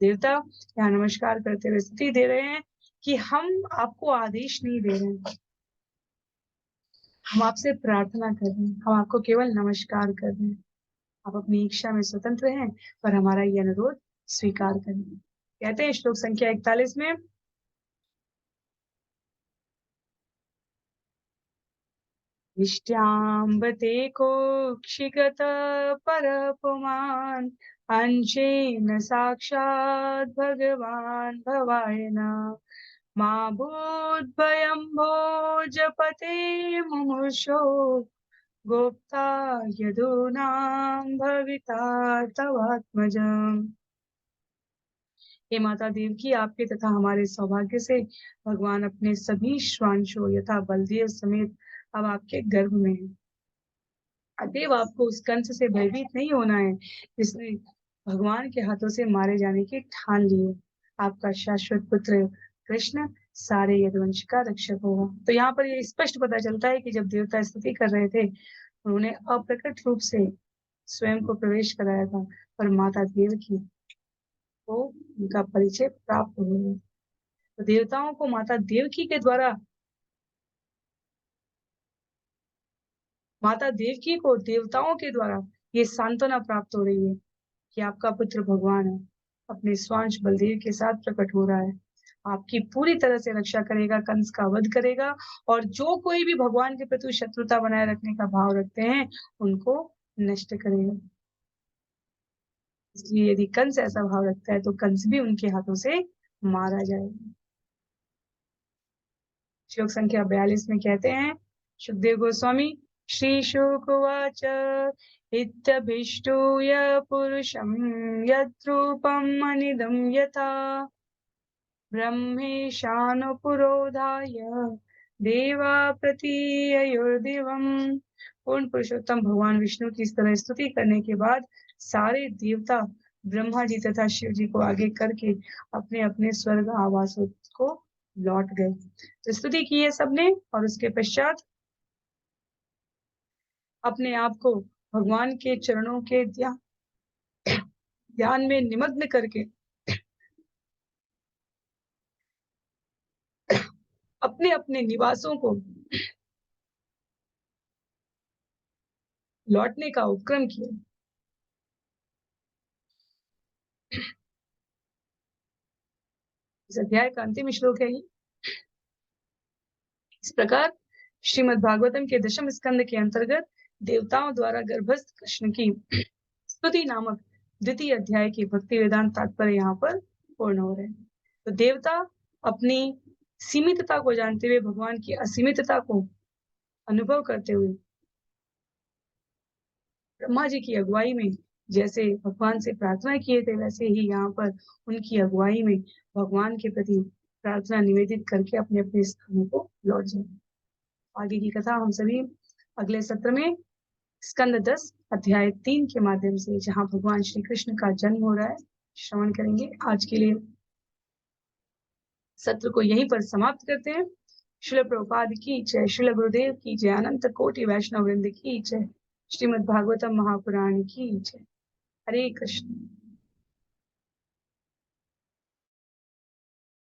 देवता यहाँ नमस्कार करते हुए स्तुति दे रहे हैं कि हम आपको आदेश नहीं दे रहे हैं, हम आपसे प्रार्थना कर रहे हैं, हम आपको केवल नमस्कार कर रहे हैं। आप अपनी इच्छा में स्वतंत्र हैं, पर हमारा ये अनुरोध स्वीकार करें। कहते हैं श्लोक संख्या 41 में, इष्ट्याम्बते कोक्षिगत परपुमान् अंशेन साक्षात् भगवान् भवायन मा भूद्भयं भोजपते मुमुक्षो गोप्ता यदूनां भविता तवात्मजम्। हे माता देवकी, आपके तथा हमारे सौभाग्य से भगवान अपने सभी श्वांशों यथा बलदेव समेत अब आपके गर्भ में है। अतएव आपको उस कंस से भयभीत नहीं होना है जिसने भगवान के हाथों से मारे जाने की ठान ली है। आपका शाश्वत पुत्र कृष्ण सारे यदुवंश का रक्षक होगा। तो यहाँ पर ये स्पष्ट पता चलता है कि जब देवता स्तुति कर रहे थे, उन्होंने अप्रकट रूप से स्वयं को प्रवेश कराया था, पर माता देवकी को उनका परिचय प्राप्त हो गया। तो देवताओं को माता देवकी को देवताओं के द्वारा ये सांत्वना प्राप्त हो रही है कि आपका पुत्र भगवान है, अपने स्वांश बलदेव के साथ प्रकट हो रहा है, आपकी पूरी तरह से रक्षा करेगा, कंस का वध करेगा, और जो कोई भी भगवान के प्रति शत्रुता बनाए रखने का भाव रखते हैं, उनको नष्ट करेगा। इसलिए यदि कंस ऐसा भाव रखता है, तो कंस भी उनके हाथों से मारा जाएगा। श्लोक संख्या 42 में कहते हैं, सुखदेव गोस्वामी, श्री शुकवाच इत्यभीष्टूय पुरुषं यद्रूपम् अनिदं यथा ब्रह्मेशानुपुरोधाय देवा प्रतीययुर्दिवम्। पूर्ण पुरुषोत्तम भगवान विष्णु की इस तरह स्तुति करने के बाद सारे देवता ब्रह्मा जी तथा शिव जी को आगे करके अपने अपने स्वर्ग आवासों को लौट गए। तो स्तुति की है सबने, और उसके पश्चात अपने आप को भगवान के चरणों के ध्यान में निमग्न करके अपने अपने निवासों को लौटने का उपक्रम किया। इस अध्याय का अंतिम श्लोक है ये। इस प्रकार श्रीमद् भागवतम के दशम स्कंद के अंतर्गत देवताओं द्वारा गर्भस्थ कृष्ण की स्तुति नामक द्वितीय अध्याय की भक्ति वेदांत तात्पर्य यहाँ पर पूर्ण हो रहे हैं। तो देवता अपनी सीमितता को जानते हुए भगवान की असीमितता को अनुभव करते हुए ब्रह्मा जी की अगुवाई में जैसे भगवान से प्रार्थना किए थे, वैसे ही यहाँ पर उनकी अगुवाई में भगवान के प्रति प्रार्थना निवेदित करके अपने अपने स्थानों को लौट जाए। आगे की कथा हम सभी अगले सत्र में स्कंद 10 अध्याय 3 के माध्यम से, जहाँ भगवान श्री कृष्ण का जन्म हो रहा है, श्रवण करेंगे। आज के लिए सत्र को यहीं पर समाप्त करते हैं। श्रील प्रभुपाद की जय, श्रील गुरुदेव की जय, अनंत कोटि वैष्णव वृंद की जय, श्रीमद् भागवतम महापुराण की जय। हरे कृष्ण।